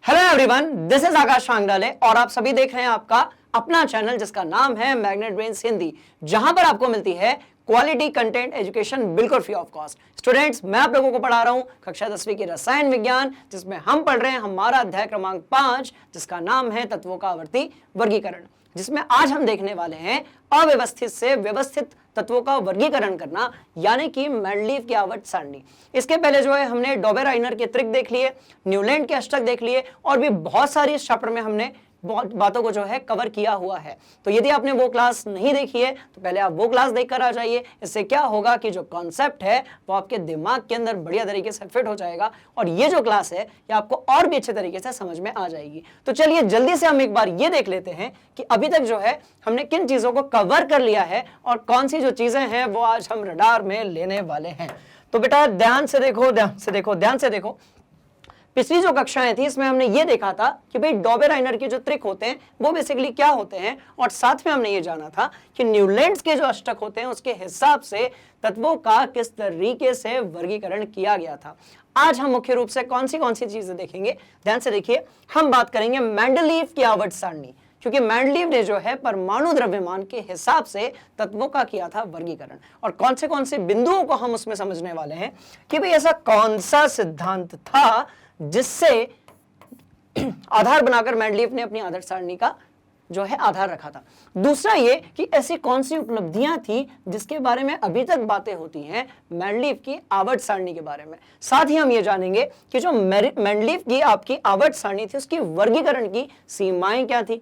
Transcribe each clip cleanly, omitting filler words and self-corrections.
Hello everyone, this is आकाश वांगडाले और आप सभी देख रहे हैं आपका अपना चैनल जिसका नाम है मैग्नेट ब्रेन्स हिंदी, जहां पर आपको मिलती है क्वालिटी कंटेंट एजुकेशन बिल्कुल फ्री ऑफ कॉस्ट। स्टूडेंट्स, मैं आप लोगों को पढ़ा रहा हूं कक्षा 10वीं की रसायन विज्ञान, जिसमें हम पढ़ रहे हैं हमारा अध्याय क्रमांक 5, जिसका नाम है तत्वों का आवर्ती वर्गीकरण, जिसमें आज हम देखने वाले हैं अव्यवस्थित से व्यवस्थित तत्वों का वर्गीकरण करना, यानी कि मेंडलीव की आवर्त सारणी। इसके पहले जो है हमने डॉबेराइनर के त्रिक देख लिए, न्यूलैंड के अष्टक देख लिए और भी बहुत सारी इस चैप्टर में हमने बहुत बातों को जो है कवर किया हुआ है। तो यदि आपने वो क्लास नहीं देखी है तो पहले आप वो क्लास देखकर आ जाइए। इससे क्या होगा कि जो कॉन्सेप्ट है वो आपके दिमाग के अंदर बढ़िया तरीके से फिट हो जाएगा और ये जो क्लास है ये आपको और भी अच्छे तरीके से समझ में आ जाएगी। तो चलिए जल्दी से हम एक बार ये देख लेते हैं कि अभी तक जो है हमने किन चीजों को कवर कर लिया है और कौन सी जो चीजें हैं वो आज हम रडार में लेने वाले हैं। तो बेटा ध्यान से देखो, ध्यान से देखो, ध्यान से देखो। पिछली जो कक्षाएं थी इसमें हमने ये देखा था कि भाई डॉबेराइनर के जो त्रिक होते हैं वो बेसिकली क्या होते हैं, और साथ में हमने ये जाना था कि न्यूलैंड्स के जो अष्टक होते हैं उसके हिसाब से तत्वों का किस तरीके से वर्गीकरण किया गया था। आज हम मुख्य रूप से कौन सी चीजें देखेंगे, ध्यान से देखिए। हम बात करेंगे मेंडलीव की आवर्त सारणी, क्योंकि मेंडलीव ने जो है परमाणु द्रव्यमान के हिसाब से तत्वों का किया था वर्गीकरण, और कौन से बिंदुओं को हम उसमें समझने वाले हैं कि भाई ऐसा कौन सा सिद्धांत था जिससे आधार बनाकर मेंडलीव ने अपनी आदर्श सारणी का जो है आधार रखा था। दूसरा ये कि ऐसी कौन सी उपलब्धियां थी जिसके बारे में अभी तक बातें होती हैं मेंडलीव की आवर्त सारणी के बारे में। साथ ही हम ये जानेंगे कि जो मेंडलीव की आपकी आवर्त सारणी थी उसकी वर्गीकरण की सीमाएं क्या थी,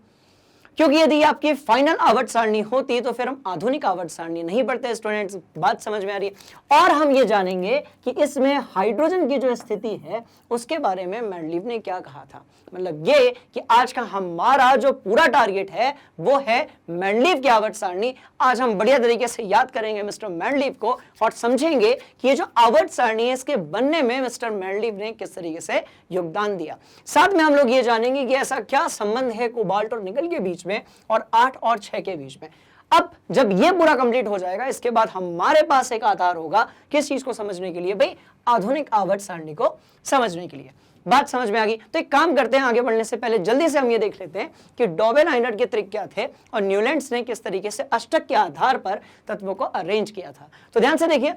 क्योंकि यदि आपकी फाइनल आवर्त सारणी होती तो फिर हम आधुनिक आवर्त सारणी नहीं पढ़ते। स्टूडेंट्स, बात समझ में आ रही है। और हम ये जानेंगे कि इसमें हाइड्रोजन की जो स्थिति है उसके बारे में मेंडलीव ने क्या कहा था। मतलब ये कि आज का हमारा जो पूरा टारगेट है वो है मेंडलीव की आवर्त सारणी। आज हम बढ़िया तरीके से याद करेंगे मिस्टर मेंडलीव को और समझेंगे कि ये जो आवर्त सारणी है इसके बनने में मिस्टर मेंडलीव ने किस तरीके से योगदान दिया। साथ में हम लोग ये जानेंगे कि ऐसा क्या संबंध है कोबाल्ट और निकल के बीच में और 8 और 6 के बीच में। अब जब ये पूरा कंप्लीट हो जाएगा इसके बाद हमारे पास एक आधार होगा किस चीज को समझने के लिए, भाई आधुनिक आवर्त सारणी को समझने के लिए। बात समझ में आ गई? तो एक काम करते हैं, आगे बढ़ने से पहले जल्दी से हम ये देख लेते हैं कि डॉबेराइनर के त्रिक क्या थे और न्यूलैंड्स ने किस तरीके से अष्टक के आधार पर तत्वों को अरेंज किया था। तो ध्यान से देखिए,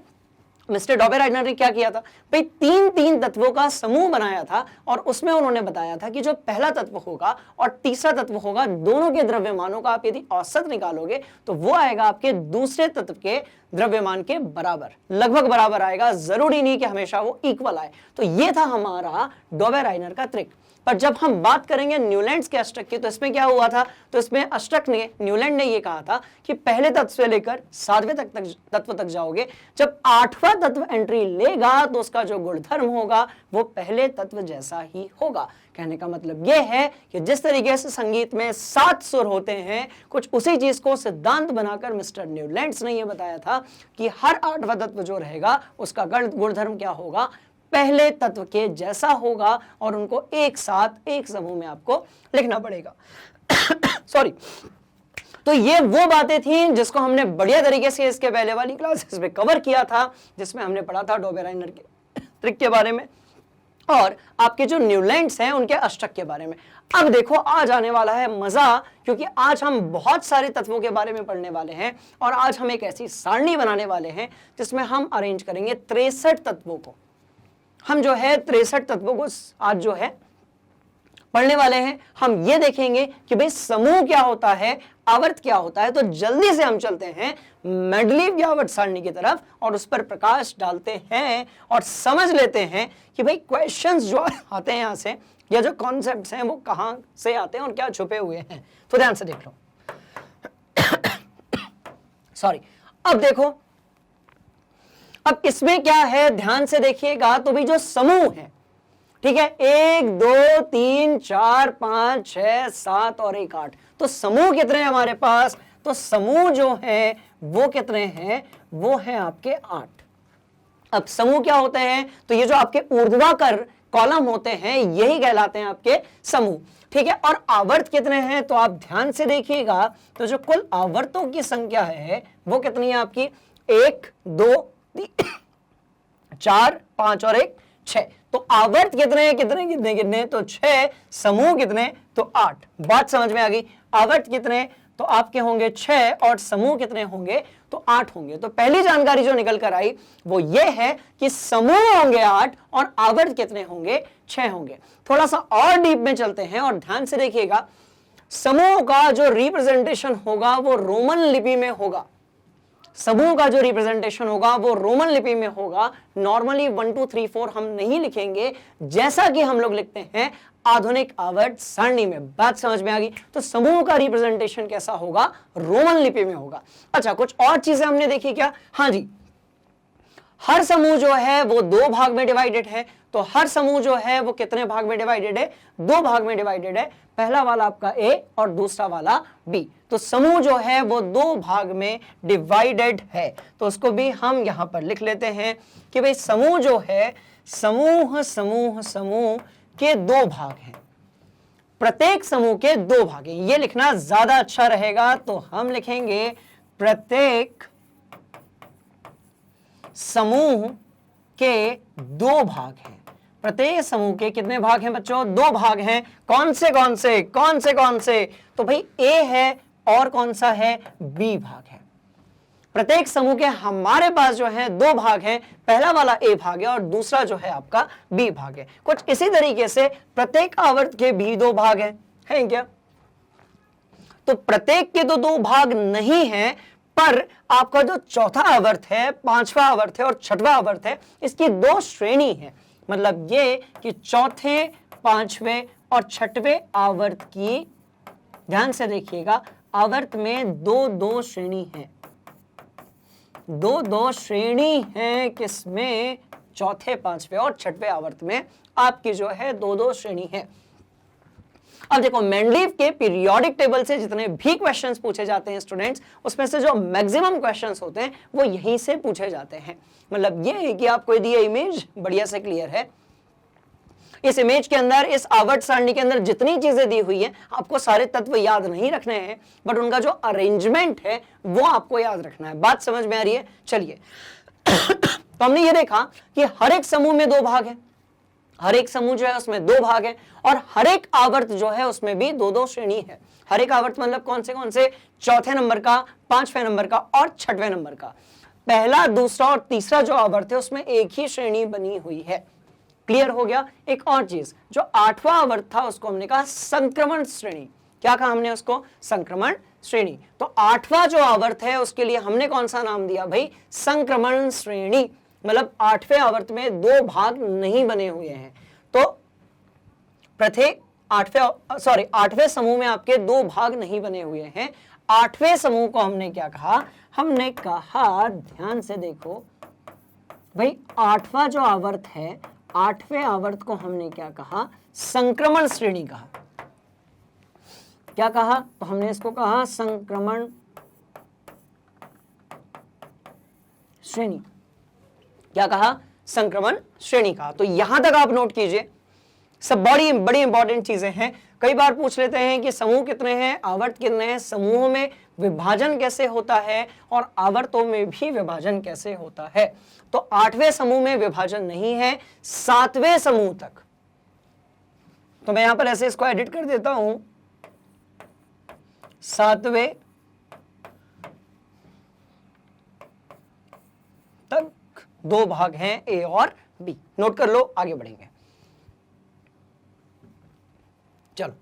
मिस्टर डॉबेराइनर ने क्या किया था, भाई तीन तत्वों का समूह बनाया था और उसमें उन्होंने बताया था कि जो पहला तत्व होगा और तीसरा तत्व होगा, दोनों के द्रव्यमानों का आप यदि औसत निकालोगे तो वो आएगा आपके दूसरे तत्व के द्रव्यमान के बराबर, लगभग बराबर आएगा, जरूरी नहीं कि हमेशा वो इक्वल आए। तो ये था हमारा डॉबेराइनर का त्रिक। पर जब हम बात करेंगे न्यूलैंड्स के अष्टक की तो इसमें क्या हुआ था, तो इसमें अष्टक ने, न्यूलैंड ने ये कहा था कि पहले तत्व से लेकर 7वें तत्व तक जाओगे, जब 8वां तत्व एंट्री लेगा तो उसका जो गुणधर्म होगा वो पहले तत्व जैसा ही होगा। कहने का मतलब यह है कि जिस तरीके से संगीत में 7 सुर होते हैं, कुछ उसी चीज को सिद्धांत बनाकर मिस्टर न्यूलैंड्स ने यह बताया था कि हर 8वां तत्व जो रहेगा उसका गुणधर्म क्या होगा, पहले तत्व के जैसा होगा, और उनको एक साथ एक समूह में आपको लिखना पड़ेगा। सॉरी। तो ये वो बातें थी जिसको हमने बढ़िया तरीके से इसके पहले वाली क्लासेस में कवर किया था, जिसमें हमने पढ़ा था डॉबेराइनर के त्रिक के बारे में और आपके जो न्यूलैंड्स हैं उनके अष्टक के बारे में। अब देखो आज आने वाला है मजा, क्योंकि आज हम बहुत सारे तत्वों के बारे में पढ़ने वाले हैं और आज हम एक ऐसी सारणी बनाने वाले हैं जिसमें हम अरेंज करेंगे 63 तत्वों को। हम जो है 63 तत्वों को आज जो है पढ़ने वाले हैं। हम ये देखेंगे कि भाई समूह क्या होता है, आवर्त क्या होता है। तो जल्दी से हम चलते हैं मेंडलीव की आवर्त सारणी की तरफ और उस पर प्रकाश डालते हैं और समझ लेते हैं कि भाई क्वेश्चंस जो आते हैं यहां से या जो कॉन्सेप्ट्स हैं वो कहां से आते हैं और क्या छुपे हुए हैं। तो ध्यान से देख लो। सॉरी। अब देखो, अब इसमें क्या है, ध्यान से देखिएगा। तो भाई जो समूह है, ठीक है, 1 2 3 4 5 6 7 और 1 8। तो समूह कितने हैं हमारे पास, तो समूह जो है वो कितने हैं, वो है आपके 8। अब समूह क्या होते हैं, तो ये जो आपके ऊर्ध्वाधर कॉलम होते हैं यही कहलाते हैं आपके समूह, ठीक है। और आवर्त कितने हैं, तो आप ध्यान से देखिएगा। तो जो कुल आवर्तों की संख्या है वो कितनी है आपकी, 1 2 3 4 5 और 1 6। तो आवर्त कितने कितने कितने कितने, तो 6, समूह कितने, तो 8। बात समझ में आ गई। आवर्त कितने, तो आपके होंगे 6 और समूह कितने होंगे, तो 8 होंगे। तो पहली जानकारी जो निकल कर आई वो ये है कि समूह होंगे 8 और आवर्त कितने होंगे, 6 होंगे। थोड़ा सा और डीप में चलते हैं और ध्यान से देखिएगा, समूह का जो रिप्रेजेंटेशन होगा वो रोमन लिपि में होगा। समूह का जो रिप्रेजेंटेशन होगा वो रोमन लिपि में होगा। नॉर्मली 1 2 3 4 हम नहीं लिखेंगे जैसा कि हम लोग लिखते हैं आधुनिक आवर्त सारणी में। बात समझ में आ गई। तो समूह का रिप्रेजेंटेशन कैसा होगा, रोमन लिपि में होगा। अच्छा, कुछ और चीजें हमने देखी क्या, हाँ जी, हर समूह जो है वो 2 भाग में डिवाइडेड है। तो हर समूह जो है वो कितने भाग में डिवाइडेड है, 2 भाग में डिवाइडेड है। पहला वाला आपका ए और दूसरा वाला बी। तो समूह जो है वो 2 भाग में डिवाइडेड है। तो उसको भी हम यहां पर लिख लेते हैं कि भाई समूह जो है, समूह समूह समूह के 2 भाग हैं। प्रत्येक समूह के 2 भाग हैं। ये लिखना ज्यादा अच्छा रहेगा। तो हम लिखेंगे प्रत्येक समूह के 2 भाग हैं। प्रत्येक समूह के कितने भाग हैं बच्चों, 2 भाग हैं। कौन से कौन से कौन से कौन से, तो भाई ए है और कौन सा है, बी भाग है। प्रत्येक समूह के हमारे पास जो है 2 भाग हैं। पहला वाला ए भाग है और दूसरा जो है आपका बी भाग है। कुछ इसी तरीके से प्रत्येक आवर्त के भी 2 भाग हैं क्या, तो प्रत्येक के तो 2 भाग नहीं है, पर आपका जो चौथा आवर्त है, 5वां आवर्त है और 6वां आवर्त है, इसकी 2 श्रेणी है। मतलब ये कि चौथे, 5वें और 6वें आवर्त की, ध्यान से देखिएगा, आवर्त में 2-2 श्रेणी है। 2-2 श्रेणी है किसमें, चौथे, 5वें और 6वें आवर्त में आपकी जो है 2-2 श्रेणी है। अब देखो, मेंडलीव के पीरियोडिक टेबल से जितने भी क्वेश्चंस पूछे जाते हैं स्टूडेंट्स, उसमें से जो मैक्सिमम क्वेश्चंस होते हैं वो यहीं से पूछे जाते हैं। मतलब ये है कि आपको ये इमेज बढ़िया से क्लियर है। इस इमेज के अंदर, इस आवर्त सारणी के अंदर जितनी चीजें दी हुई हैं, आपको सारे तत्व याद नहीं रखने हैं, बट उनका जो अरेंजमेंट है वो आपको याद रखना है। बात समझ में आ रही है। चलिए तो हमने ये देखा कि हर एक समूह में 2 भाग है। हर एक समूह जो है उसमें 2 भाग है और हर एक आवर्त जो है उसमें भी 2-2 श्रेणी है। हर एक आवर्त मतलब कौन से, चौथे नंबर का, 5वें नंबर का और 6वें नंबर का। पहला, दूसरा और तीसरा जो आवर्त है उसमें एक ही श्रेणी बनी हुई है। क्लियर हो गया। एक और चीज, जो 8वां आवर्त था उसको हमने कहा संक्रमण श्रेणी। क्या कहा हमने उसको, संक्रमण श्रेणी। तो 8वां जो आवर्त है उसके लिए हमने कौन सा नाम दिया भाई, संक्रमण श्रेणी। मतलब 8वें आवर्त में 2 भाग नहीं बने हुए हैं। तो प्रत्येक 8वें समूह में आपके 2 भाग नहीं बने हुए हैं। 8वें समूह को हमने क्या कहा, हमने कहा, ध्यान से देखो भाई, 8वां जो आवर्त है, 8वें आवर्त को हमने क्या कहा, संक्रमण श्रेणी कहा। क्या कहा, तो हमने इसको कहा संक्रमण श्रेणी। क्या कहा, संक्रमण श्रेणी कहा। तो यहां तक आप नोट कीजिए, सब बड़ी बड़ी इंपॉर्टेंट चीजें हैं। कई बार पूछ लेते हैं कि समूह कितने हैं, आवर्त कितने हैं, समूहों में विभाजन कैसे होता है और आवर्तों में भी विभाजन कैसे होता है। तो 8वें समूह में विभाजन नहीं है, 7वें समूह तक। तो मैं यहां पर ऐसे इसको एडिट कर देता हूं, 7वें तक 2 भाग हैं, ए और बी। नोट कर लो, आगे बढ़ेंगे। चलो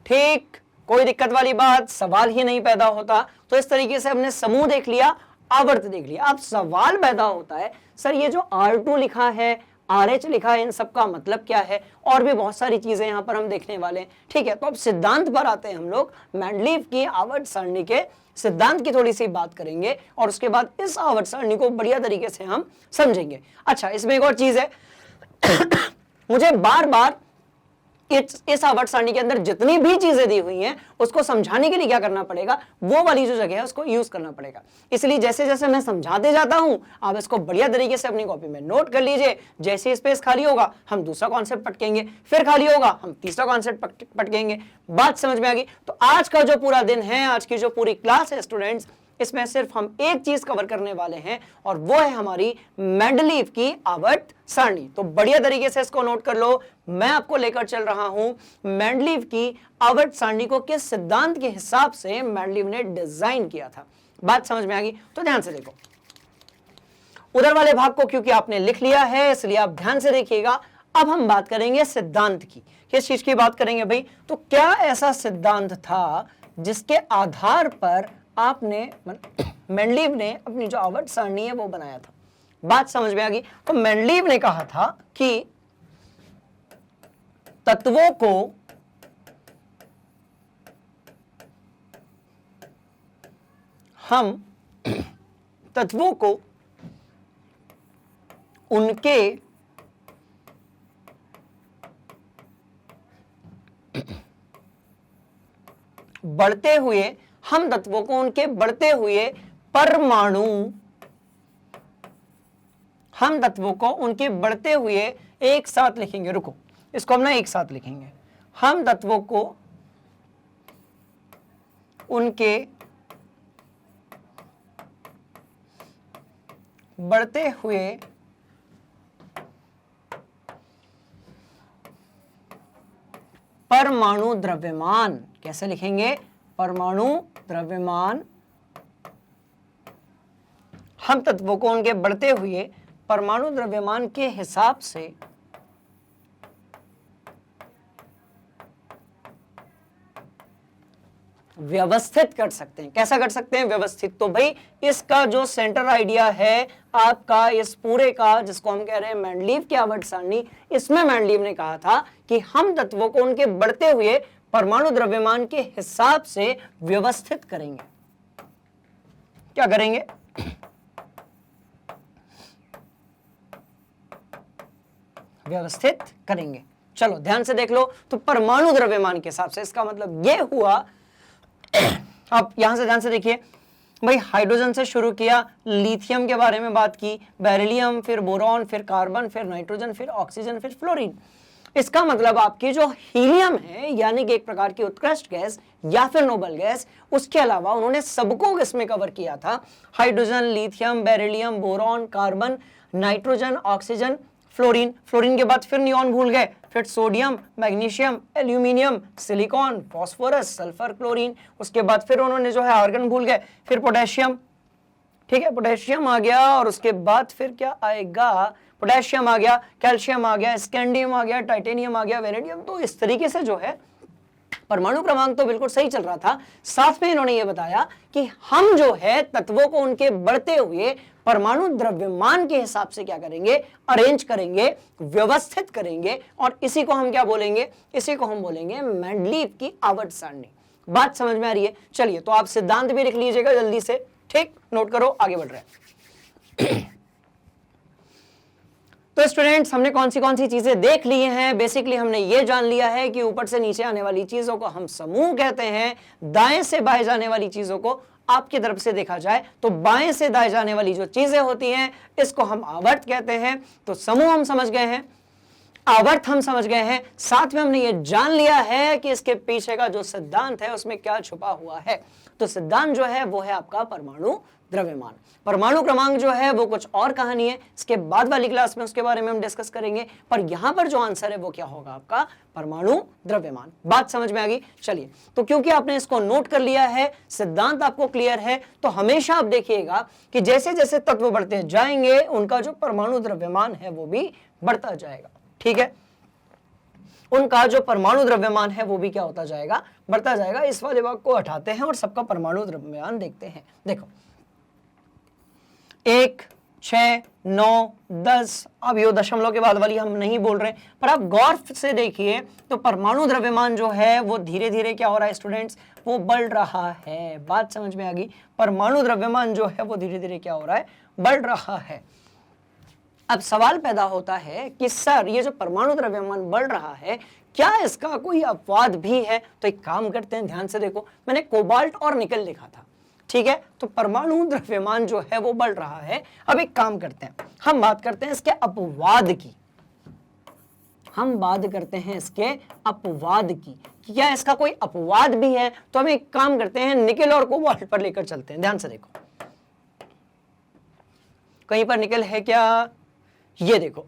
ठीक, कोई दिक्कत वाली बात, सवाल ही नहीं पैदा होता। तो इस तरीके से हमने समूह देख लिया, आवर्त देख लिया। अब सवाल पैदा होता है, सर ये जो R2 लिखा है, RH लिखा है, इन सब का मतलब क्या है, और भी बहुत सारी चीजें यहां पर हम देखने वाले हैं। ठीक है, तो अब सिद्धांत पर आते हैं हम लोग। मेंडलीव की आवर्त सारणी के सिद्धांत की थोड़ी सी बात करेंगे और उसके बाद इस आवर्त सारणी को बढ़िया तरीके से हम समझेंगे। अच्छा, इसमें एक और चीज है मुझे बार बार इस आवर्त सारणी के अंदर जितनी भी चीजें दी हुई हैं उसको समझाने के लिए क्या करना पड़ेगा, वो वाली जो जगह है उसको यूज करना पड़ेगा। इसलिए जैसे जैसे मैं समझाते जाता हूं, आप इसको बढ़िया तरीके से अपनी कॉपी में नोट कर लीजिए। जैसे स्पेस खाली होगा हम दूसरा कॉन्सेप्ट पटकेंगे, फिर खाली होगा हम तीसरा कॉन्सेप्ट पटकेंगे। बात समझ में आ गई। तो आज का जो पूरा दिन है, आज की जो पूरी क्लास है स्टूडेंट्स, इसमें सिर्फ हम एक चीज कवर करने वाले हैं और वो है हमारी मेंडलीव की आवर्त सारणी। तो बढ़िया तरीके से इसको नोट कर लो, मैं आपको लेकर चल रहा हूं मेंडलीव की आवर्त सारणी को किस सिद्धांत के हिसाब से मेंडलीव ने डिजाइन किया था। बात समझ में आ गई? तो ध्यान से देखो, उधर वाले भाग को क्योंकि आपने लिख लिया है इसलिए आप ध्यान से देखिएगा। अब हम बात करेंगे सिद्धांत की। किस चीज की बात करेंगे भाई? तो क्या ऐसा सिद्धांत था जिसके आधार पर आपने मेंडलीव ने अपनी जो आवर्त सारणी है वो बनाया था। बात समझ में आ गई? तो मेंडलीव ने कहा था कि तत्वों को उनके बढ़ते हुए एक साथ लिखेंगे, रुको इसको हम ना एक साथ लिखेंगे। हम तत्वों को उनके बढ़ते हुए परमाणु द्रव्यमान, कैसे लिखेंगे? परमाणु द्रव्यमान। हम तत्वों को उनके बढ़ते हुए परमाणु द्रव्यमान के हिसाब से व्यवस्थित कर सकते हैं। कैसा कर सकते हैं? व्यवस्थित। तो भाई इसका जो सेंटर आइडिया है आपका इस पूरे का, जिसको हम कह रहे हैं मेंडलीव की आवर्त सारणी, इसमें मेंडलीव ने कहा था कि हम तत्वों को उनके बढ़ते हुए परमाणु द्रव्यमान के हिसाब से व्यवस्थित करेंगे। क्या करेंगे? व्यवस्थित करेंगे। चलो ध्यान से देख लो, तो परमाणु द्रव्यमान के हिसाब से, इसका मतलब यह हुआ। अब यहां से ध्यान से देखिए भाई, हाइड्रोजन से शुरू किया, लिथियम के बारे में बात की, बेरिलियम, फिर बोरॉन, फिर कार्बन, फिर नाइट्रोजन, फिर ऑक्सीजन, फिर फ्लोरीन। इसका मतलब आपकी जो हीलियम है यानी कि एक प्रकार की उत्कृष्ट गैस या फिर नोबल गैस, उसके अलावा उन्होंने सबको इसमें कवर किया था। Hydrogen, lithium, beryllium, boron, carbon, nitrogen, oxygen, fluorine. Fluorine के बाद फिर नियॉन भूल गए, फिर sodium, magnesium, aluminium, silicon, phosphorus, sulphur, chlorine. उसके बाद फिर उन्होंने जो है आर्गन भूल गए, फिर पोटेशियम। ठीक है, पोटेशियम आ गया और उसके बाद फिर क्या आएगा? पोटेशियम आ गया, कैल्शियम आ गया, स्कैंडियम आ गया, टाइटेनियम आ गया, वेनेडियम। तो इस तरीके से जो है परमाणु क्रमांक तो बिल्कुल सही चल रहा था। साथ में इन्होंने ये बताया कि हम जो है तत्वों को उनके बढ़ते हुए परमाणु द्रव्यमान के हिसाब से क्या करेंगे? अरेंज करेंगे, व्यवस्थित करेंगे। और इसी को हम क्या बोलेंगे? इसी को हम बोलेंगे मेंडलीव की आवर्त सारणी। बात समझ में आ रही है? चलिए, तो आप सिद्धांत भी लिख लीजिएगा जल्दी से। ठीक, नोट करो, आगे बढ़ रहे हैं। तो स्टूडेंट्स, हमने कौन सी चीजें देख ली हैं? बेसिकली हमने ये जान लिया है कि ऊपर से नीचे आने वाली चीजों को हम समूह कहते हैं। दाएं से बाएं जाने वाली चीजों को, आपकी तरफ से देखा जाए तो बाएं से दाएं जाने वाली जो चीजें होती हैं इसको हम आवर्त कहते हैं। तो समूह हम समझ गए हैं, आवर्त हम समझ गए हैं। साथ में हमने ये जान लिया है कि इसके पीछे का जो सिद्धांत है उसमें क्या छुपा हुआ है। तो सिद्धांत जो है वो है आपका परमाणु द्रव्यमान। परमाणु क्रमांक जो है वो कुछ और कहानी है, इसके बाद वाली क्लास में उसके बारे में हम डिस्कस करेंगे। पर यहां पर जो आंसर है वो क्या होगा? आपका परमाणु द्रव्यमान। बात समझ में आ गई? चलिए, तो क्योंकि आपने इसको नोट कर लिया है, सिद्धांत आपको क्लियर है, तो हमेशा आप देखिएगा कि जैसे जैसे तत्व बढ़ते जाएंगे उनका जो परमाणु द्रव्यमान है वो भी बढ़ता जाएगा। ठीक है, उनका जो परमाणु द्रव्यमान है वो भी क्या होता जाएगा? बढ़ता जाएगा। इस वाले भाग को हटाते हैं और सबका परमाणु द्रव्यमान देखते हैं। देखो, 1, 6, 9, 10, अब ये दशमलव के बाद वाली हम नहीं बोल रहे, पर आप गौर से देखिए तो परमाणु द्रव्यमान जो है वो धीरे धीरे क्या हो रहा है स्टूडेंट्स? वो बढ़ रहा है। बात समझ में आ गई? परमाणु द्रव्यमान जो है वो धीरे धीरे क्या हो रहा है? बढ़ रहा है। अब सवाल पैदा होता है कि सर ये जो परमाणु द्रव्यमान बढ़ रहा है, क्या इसका कोई अपवाद भी है? तो एक काम करते हैं, ध्यान से देखो, मैंने कोबाल्ट और निकल लिखा था। ठीक है, तो परमाणु द्रव्यमान जो है वो बढ़ रहा है। अब एक काम करते हैं, हम बात करते हैं इसके अपवाद की। हम बात करते हैं इसके अपवाद की, कि क्या इसका कोई अपवाद भी है। तो हम एक काम करते हैं, निकेल और कोबाल्ट पर लेकर चलते हैं। ध्यान से देखो, कहीं पर निकेल है क्या, ये देखो।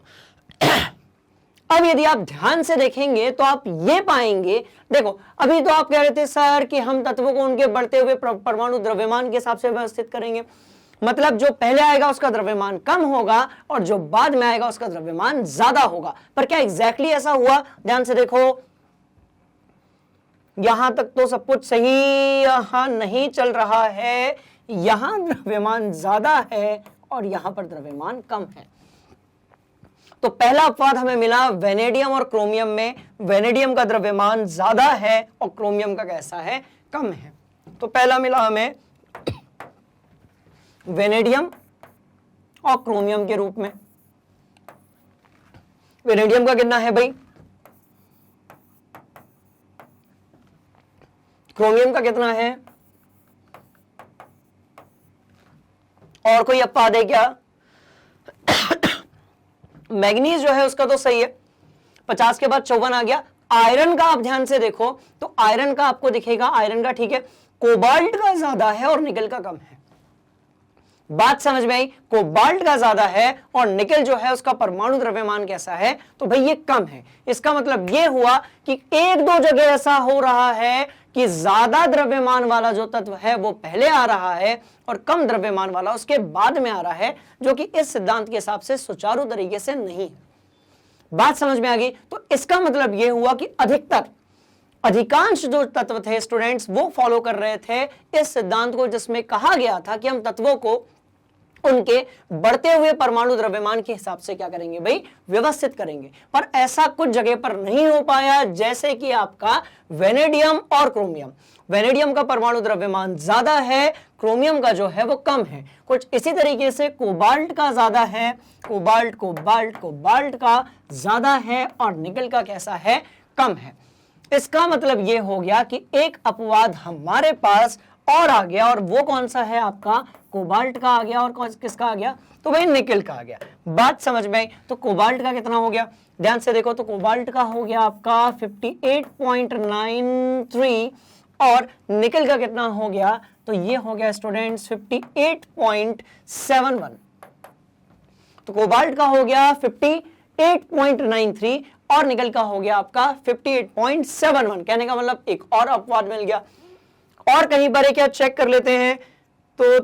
अब यदि आप ध्यान से देखेंगे तो आप ये पाएंगे, देखो अभी तो आप कह रहे थे सर कि हम तत्वों को उनके बढ़ते हुए परमाणु द्रव्यमान के हिसाब से व्यवस्थित करेंगे, मतलब जो पहले आएगा उसका द्रव्यमान कम होगा और जो बाद में आएगा उसका द्रव्यमान ज्यादा होगा। पर क्या एग्जैक्टली ऐसा हुआ? ध्यान से देखो, यहां तक तो सब कुछ सही, यहां नहीं चल रहा है, यहां द्रव्यमान ज्यादा है और यहां पर द्रव्यमान कम है। तो पहला अपवाद हमें मिला वेनेडियम और क्रोमियम में, वेनेडियम का द्रव्यमान ज्यादा है और क्रोमियम का कैसा है, कम है। तो पहला मिला हमें वेनेडियम और क्रोमियम के रूप में। वेनेडियम का कितना है भाई, क्रोमियम का कितना है, और कोई अपवाद है क्या? मैग्नीज जो है उसका तो सही है, 50 के बाद 54 आ गया। आयरन का आप ध्यान से देखो तो आयरन का आपको दिखेगा, आयरन का ठीक है, कोबाल्ट का ज्यादा है और निकल का कम है। बात समझ में आई? कोबाल्ट का ज्यादा है और निकल जो है उसका परमाणु द्रव्यमान कैसा है, तो भाई ये कम है। इसका मतलब ये हुआ कि एक दो जगह ऐसा हो रहा है कि ज्यादा द्रव्यमान वाला जो तत्व है वो पहले आ रहा है और कम द्रव्यमान वाला उसके बाद में आ रहा है, जो कि इस सिद्धांत के हिसाब से सुचारू तरीके से नहीं है। बात समझ में आ गई? तो इसका मतलब यह हुआ कि अधिकांश जो तत्व थे स्टूडेंट्स वो फॉलो कर रहे थे इस सिद्धांत को, जिसमें कहा गया था कि हम तत्वों को उनके बढ़ते हुए परमाणु द्रव्यमान के हिसाब से क्या करेंगे भाई, व्यवस्थित करेंगे। पर ऐसा कुछ जगह पर नहीं हो पाया, जैसे कि आपका वेनेडियम और क्रोमियम। वेनेडियम का परमाणु द्रव्यमान ज्यादा है, क्रोमियम का जो है वो कम है। कुछ इसी तरीके से कोबाल्ट का ज्यादा है, कोबाल्ट का ज्यादा है और निकल का कैसा है, कम है। इसका मतलब ये हो गया कि एक अपवाद हमारे पास और आ गया, और वो कौन सा है आपका, कोबाल्ट का आ गया, और किसका आ गया, तो भाई निकल का आ गया। बात समझ में आई? तो कोबाल्ट का कितना हो गया, ध्यान से देखो, तो कोबाल्ट का हो गया आपका 58.93 और निकल का कितना हो गया, तो ये हो गया स्टूडेंट्स 58.71। तो कोबाल्ट का हो गया 58.93 और निकल का हो गया आपका 58.71। कहने का मतलब एक और अपवाद मिल गया। और कहीं पर क्या चेक कर लेते हैं, तो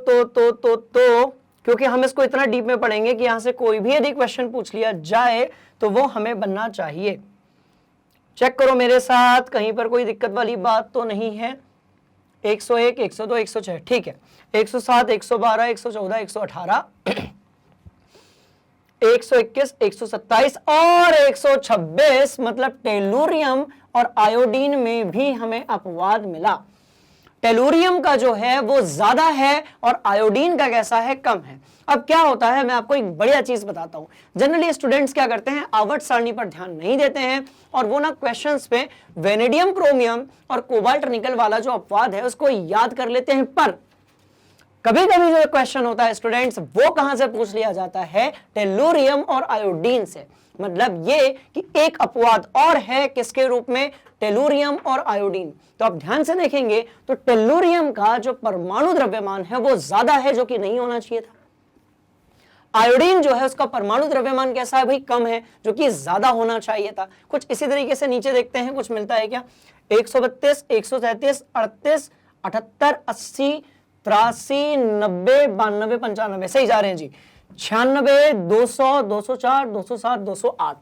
क्योंकि हम इसको इतना डीप में पढ़ेंगे कि यहां से कोई भी यदि क्वेश्चन पूछ लिया जाए तो वो हमें बनना चाहिए। चेक करो मेरे साथ, कहीं पर कोई दिक्कत वाली बात तो नहीं है। 101, 102, 106 ठीक है, 107, 112, 114, 118, 121, 127 और 126, मतलब टेलुरियम और आयोडीन में भी हमें अपवाद मिला। टेलुरियम का जो है वो ज्यादा है और आयोडीन का कैसा है, कम है। अब क्या होता है, मैं आपको एक बढ़िया चीज बताता हूं। जनरली स्टूडेंट्स क्या करते हैं, आवर्त सारणी पर ध्यान नहीं देते हैं और वो ना क्वेश्चंस पे वेनेडियम क्रोमियम और कोबाल्ट निकल वाला जो अपवाद है उसको याद कर लेते हैं। पर कभी कभी जो क्वेश्चन होता है स्टूडेंट्स, वो कहां से पूछ लिया जाता है, टेलुरियम और आयोडीन से। मतलब ये कि एक अपवाद और है, किसके रूप में, टेलुरियम और आयोडीन। तो आप ध्यान से देखेंगे तो टेलुरियम का जो परमाणु द्रव्यमान है वो ज्यादा है, जो कि नहीं होना चाहिए था। आयोडीन जो है उसका परमाणु द्रव्यमान कैसा है भाई, कम है, जो कि ज्यादा होना चाहिए था। कुछ इसी तरीके से नीचे देखते हैं कुछ मिलता है क्या, 132, 133, 38, 78, 80, 83, 90, 92, 95 सही जा रहे हैं जी, 96, 200, 204, 207, 208।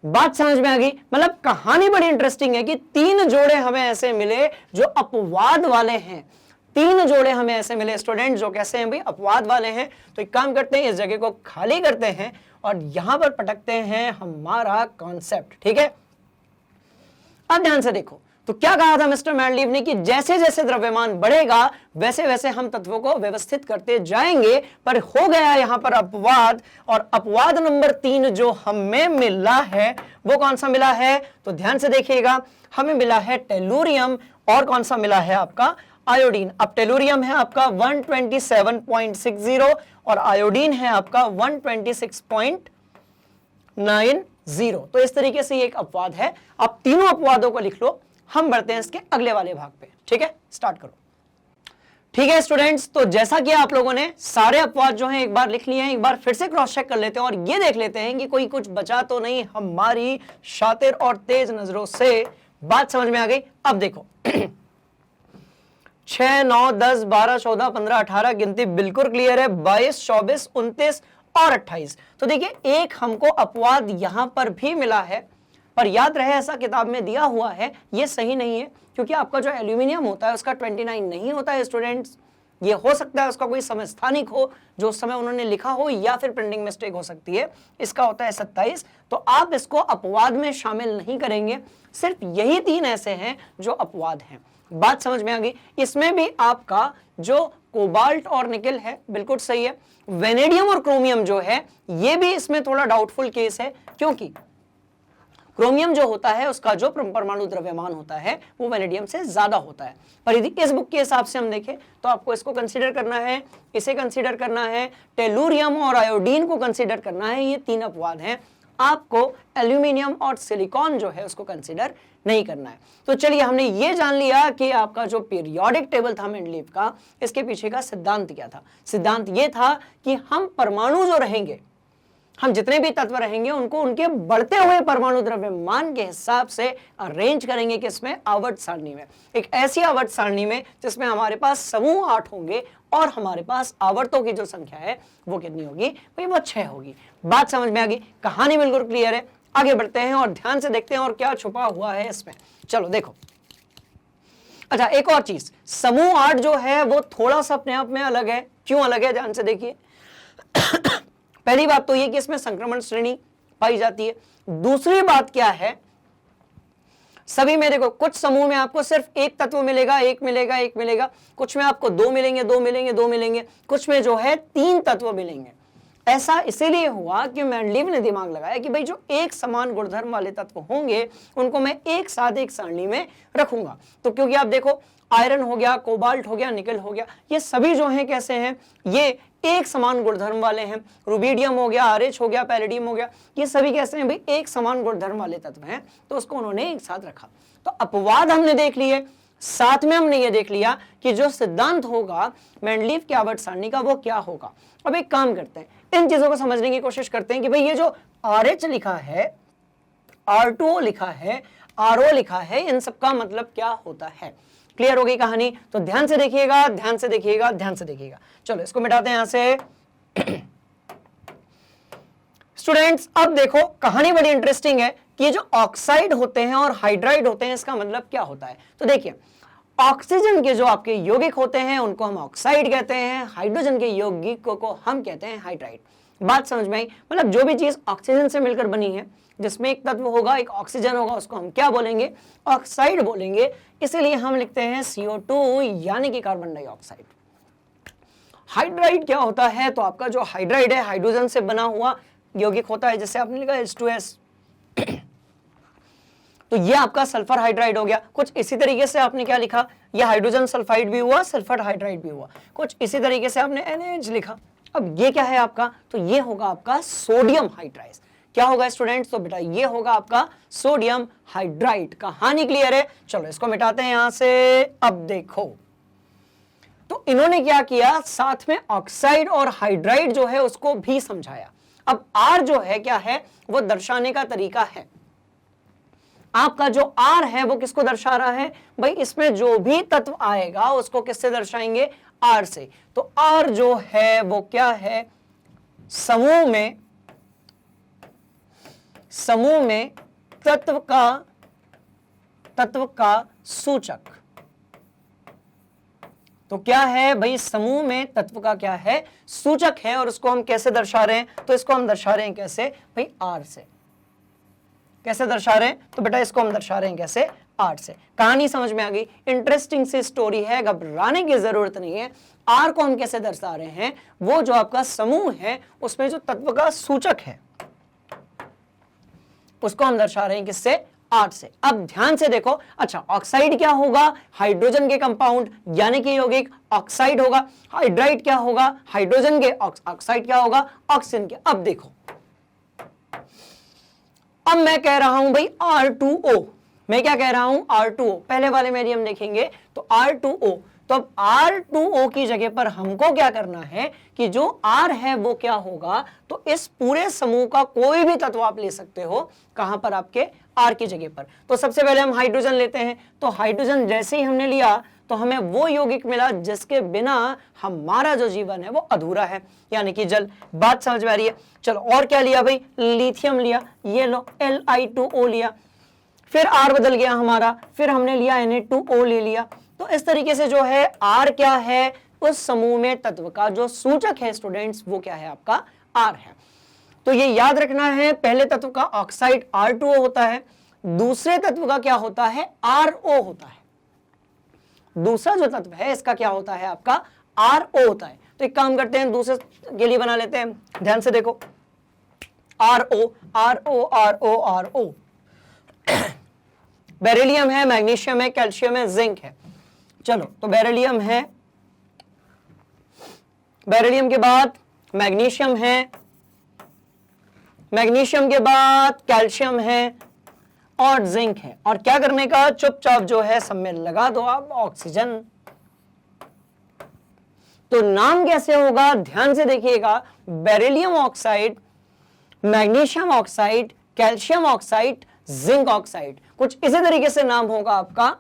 बात समझ में आ गई? मतलब कहानी बड़ी इंटरेस्टिंग है कि 3 जोड़े हमें ऐसे मिले जो अपवाद वाले हैं। 3 जोड़े हमें ऐसे मिले स्टूडेंट जो कैसे हैं भाई, अपवाद वाले हैं। तो एक काम करते हैं, इस जगह को खाली करते हैं और यहां पर पटकते हैं हमारा कॉन्सेप्ट। ठीक है, अब ध्यान से देखो, तो क्या कहा था मिस्टर मैडलीव ने कि जैसे जैसे द्रव्यमान बढ़ेगा वैसे वैसे हम तत्वों को व्यवस्थित करते जाएंगे। पर हो गया यहां पर अपवाद, और अपवाद नंबर 3 जो हमें मिला है वो कौन सा मिला है, तो ध्यान से देखिएगा, हमें मिला है टेलुरियम और कौन सा मिला है आपका, आयोडीन। अब टेलुरियम है आपका 127.60 और आयोडीन है आपका 126.90। 0। तो इस तरीके से ये एक अपवाद है। आप तीनों अपवादों को लिख लो, हम बढ़ते हैं इसके अगले वाले भाग पे। ठीक है, स्टार्ट करो। ठीक है स्टूडेंट्स, तो जैसा कि आप लोगों ने सारे अपवाद जो हैं एक बार लिख लिए हैं, एक बार फिर से क्रॉस चेक कर लेते हैं और ये देख लेते हैं कि कोई कुछ बचा तो नहीं हमारी शातिर और तेज नजरों से। बात समझ में आ गई? अब देखो 6, 9, 10, 12, 14, 15, 18 गिनती बिल्कुल क्लियर है। 22, 24, 29 और 28। तो देखिए एक हमको अपवाद यहां पर भी मिला है, पर याद रहे ऐसा किताब में दिया हुआ है, ये सही नहीं है, क्योंकि आपका जो एल्यूमिनियम होता है उसका 29 नहीं होता है स्टूडेंट्स। ये हो सकता है उसका कोई समस्थानिक हो जो उस समय उन्होंने लिखा हो, या फिर प्रिंटिंग मिस्टेक हो सकती है। इसका होता है 27। तो आप इसको अपवाद में शामिल नहीं करेंगे। सिर्फ यही 3 ऐसे हैं जो अपवाद हैं। बात समझ में आ गई? इसमें भी आपका जो कोबाल्ट और निकेल है बिल्कुल सही है। वेनेडियम और क्रोमियम जो है ये भी इसमें थोड़ा डाउटफुल केस है, क्योंकि क्रोमियम जो होता है उसका जो परमाणु द्रव्यमान होता है वो वेनेडियम से ज्यादा होता है। पर यदि इस बुक के हिसाब से हम देखें तो आपको इसको कंसीडर करना है, इसे कंसीडर करना है, टेलुरियम और आयोडीन को कंसीडर करना है। ये 3 अपवाद हैं। आपको एल्यूमिनियम और सिलिकॉन जो है उसको कंसीडर नहीं करना है। तो चलिए हमने ये जान लिया कि आपका जो पीरियोडिक टेबल था मेंडलीव का, इसके पीछे का सिद्धांत क्या था। सिद्धांत ये था कि हम परमाणु जो रहेंगे, हम जितने भी तत्व रहेंगे उनको उनके बढ़ते हुए परमाणु द्रव्यमान के हिसाब से अरेंज करेंगे। किसमें? आवर्त सारणी में। एक ऐसी आवर्त सारणी में जिसमें हमारे पास समूह 8 होंगे और हमारे पास आवर्तों की जो संख्या है वो कितनी होगी? भाई वो 6 होगी। बात समझ में आ गई? कहानी बिल्कुल क्लियर है। आगे बढ़ते हैं और ध्यान से देखते हैं और क्या छुपा हुआ है इसमें। चलो देखो। अच्छा, एक और चीज, समूह 8 जो है वो थोड़ा सा अपने आप में अलग है। क्यों अलग है? ध्यान से देखिए। पहली बात तो ये कि इसमें संक्रमण श्रेणी पाई जाती है। दूसरी बात क्या है, सभी में देखो कुछ समूह में आपको सिर्फ एक तत्व मिलेगा, एक मिलेगा, एक मिलेगा। कुछ में आपको 2 मिलेंगे, 2 मिलेंगे, 2 मिलेंगे। कुछ में जो है 3 तत्व मिलेंगे। ऐसा इसीलिए हुआ कि मेंडलीव ने दिमाग लगाया कि भाई जो एक समान गुणधर्म वाले तत्व होंगे उनको मैं एक साथ एक सारणी में रखूंगा। तो क्योंकि आप देखो आयरन हो गया, कोबाल्ट हो गया, निकेल हो गया, ये सभी जो हैं कैसे हैं? ये एक समान गुणधर्म वाले हैं। रुबिडियम हो गया, आरएच हो गया, पैलेडियम हो गया, ये सभी कैसे हैं? भाई एक समान गुणधर्म वाले तत्व हैं। तो उसको उन्होंने एक साथ रखा। तो अपवाद हमने देख लिए, साथ में हमने ये देख लिया कि जो सिद्धांत होगा मेंडलीव की आवर्त सारणी का वो क्या होगा। अब एक काम करते हैं, इन चीजों को समझने की कोशिश करते हैं कि भाई ये जो RH लिखा है, R2O लिखा है, RO लिखा है, इन सबका मतलब क्या होता है। क्लियर हो गई कहानी? तो ध्यान से देखिएगा, ध्यान से देखिएगा, ध्यान से देखिएगा। चलो इसको मिटाते हैं यहां से। स्टूडेंट्स अब देखो कहानी बड़ी इंटरेस्टिंग है कि ये जो ऑक्साइड होते हैं और हाइड्राइड होते हैं इसका मतलब क्या होता है। तो देखिए ऑक्सीजन के जो आपके यौगिक होते हैं उनको हम ऑक्साइड कहते हैं, हाइड्रोजन के यौगिकों को हम कहते हैं हाइड्राइड। बात समझ में आई? मतलब जो भी चीज ऑक्सीजन से मिलकर बनी है, जिसमें एक तत्व होगा, एक ऑक्सीजन होगा, उसको हम क्या बोलेंगे? ऑक्साइड बोलेंगे। इसीलिए हम लिखते हैं CO2 यानी कि कार्बन डाइऑक्साइड। हाइड्राइड क्या होता है? तो आपका जो हाइड्राइड है हाइड्रोजन से बना हुआ यौगिक होता है, जैसे आपने लिखा H2S। तो ये आपका सल्फर हाइड्राइड हो गया। कुछ इसी तरीके से आपने क्या लिखा? ये हाइड्रोजन सल्फाइड भी हुआ, सल्फर हाइड्राइड भी हुआ। कुछ इसी तरीके से आपने NaH लिखा। अब ये क्या है आपका? तो ये होगा आपका सोडियम हाइड्राइड। क्या होगा स्टूडेंट्स? तो बेटा ये होगा आपका सोडियम हाइड्राइड। कहानी क्लियर है? चलो इसको मिटाते हैं यहां से। अब देखो तो इन्होंने क्या किया, साथ में ऑक्साइड और हाइड्राइड जो है उसको भी समझाया। अब R जो है क्या है, वो दर्शाने का तरीका है। आपका जो R है वो किसको दर्शा रहा है? भाई इसमें जो भी तत्व आएगा उसको किससे दर्शाएंगे? R से। तो R जो है वो क्या है? समूह में तत्व का सूचक। तो क्या है भाई? समूह में तत्व का क्या है? सूचक है। और उसको हम कैसे दर्शा रहे हैं? तो इसको हम दर्शा रहे हैं कैसे? भाई R से। कैसे दर्शा रहे हैं? तो बेटा इसको हम दर्शा रहे हैं कैसे? R से। कहानी समझ में आ गई? इंटरेस्टिंग सी स्टोरी है, घबराने की जरूरत नहीं है। R को हम कैसे दर्शा रहे हैं? वो जो आपका समूह है उसमें जो तत्व का सूचक है उसको हम दर्शा रहे हैं किससे? R से। अब ध्यान से देखो। अच्छा, ऑक्साइड क्या होगा? हाइड्रोजन के कंपाउंड यानी कि यौगिक ऑक्साइड होगा। हाइड्राइड क्या होगा? हाइड्रोजन के ऑक्साइड क्या होगा? ऑक्सीजन के। अब देखो अब मैं कह रहा हूं भाई R2O, मैं क्या कह रहा हूं R2O, पहले वाले में हम देखेंगे तो R2O, तो अब R2O की जगह पर हमको क्या करना है कि जो R है वो क्या होगा, तो इस पूरे समूह का कोई भी तत्व आप ले सकते हो, कहां पर आपके R की जगह पर। तो सबसे पहले हम हाइड्रोजन लेते हैं, तो हाइड्रोजन जैसे ही हमने लिया तो हमें वो यौगिक मिला जिसके बिना हमारा जो जीवन है वो अधूरा है, यानी कि जल। बात समझ में आ रही है? चलो और क्या लिया भाई, लिथियम लिया, ये लो Li2O लिया, फिर R बदल गया हमारा, फिर हमने लिया Na2O ले लिया। तो इस तरीके से जो है R क्या है, उस समूह में तत्व का जो सूचक है स्टूडेंट्स वो क्या है आपका R है। तो ये याद रखना है, पहले तत्व का ऑक्साइड R2O होता है, दूसरे तत्व का क्या होता है RO होता है, दूसरा जो तत्व है इसका क्या होता है आपका RO होता है। तो एक काम करते हैं, दूसरे के लिए बना लेते हैं, ध्यान से देखो, RO RO RO RO beryllium है, मैग्नीशियम है, कैल्शियम है, जिंक है। चलो तो बेरिलियम है, बेरिलियम के बाद मैग्नीशियम है, मैग्नीशियम के बाद कैल्शियम है और जिंक है। और क्या करने का, चुपचाप जो है सब में लगा दो आप ऑक्सीजन। तो नाम कैसे होगा, ध्यान से देखिएगा, beryllium oxide, magnesium oxide, calcium oxide, zinc oxide, कुछ इसी तरीके से नाम होगा आपका।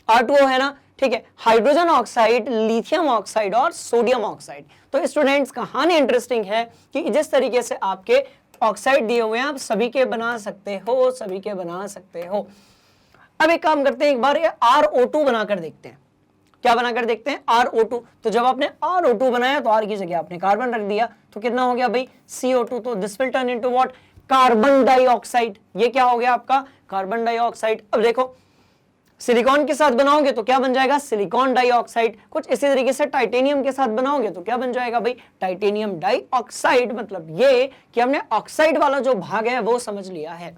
R2O है ना, ठीक है, हाइड्रोजन ऑक्साइड, लिथियम ऑक्साइड और सोडियम ऑक्साइड। तो स्टूडेंट्स कहानी इंटरेस्टिंग है कि जिस तरीके से आपके ऑक्साइड दिए हुए हैं आप सभी के बना सकते हो, सभी के बना सकते हो। अब एक काम करते हैं, एक बार RO2 बनाकर देखते हैं, क्या बनाकर देखते हैं RO2। तो जब आपने RO2 बनाया तो R की जगह आपने कार्बन रख दिया, तो कितना हो गया भाई CO2। तो this will turn into what, carbon dioxide. ये क्या हो गया आपका कार्बन डाइऑक्साइड। अब देखो सिलिकॉन के साथ बनाओगे तो क्या बन जाएगा, सिलिकॉन डाइऑक्साइड। कुछ इसी तरीके से टाइटेनियम के साथ बनाओगे तो क्या बन जाएगा भाई, टाइटेनियम डाइऑक्साइड। मतलब ये कि हमने ऑक्साइड वाला जो भाग है वो समझ लिया है,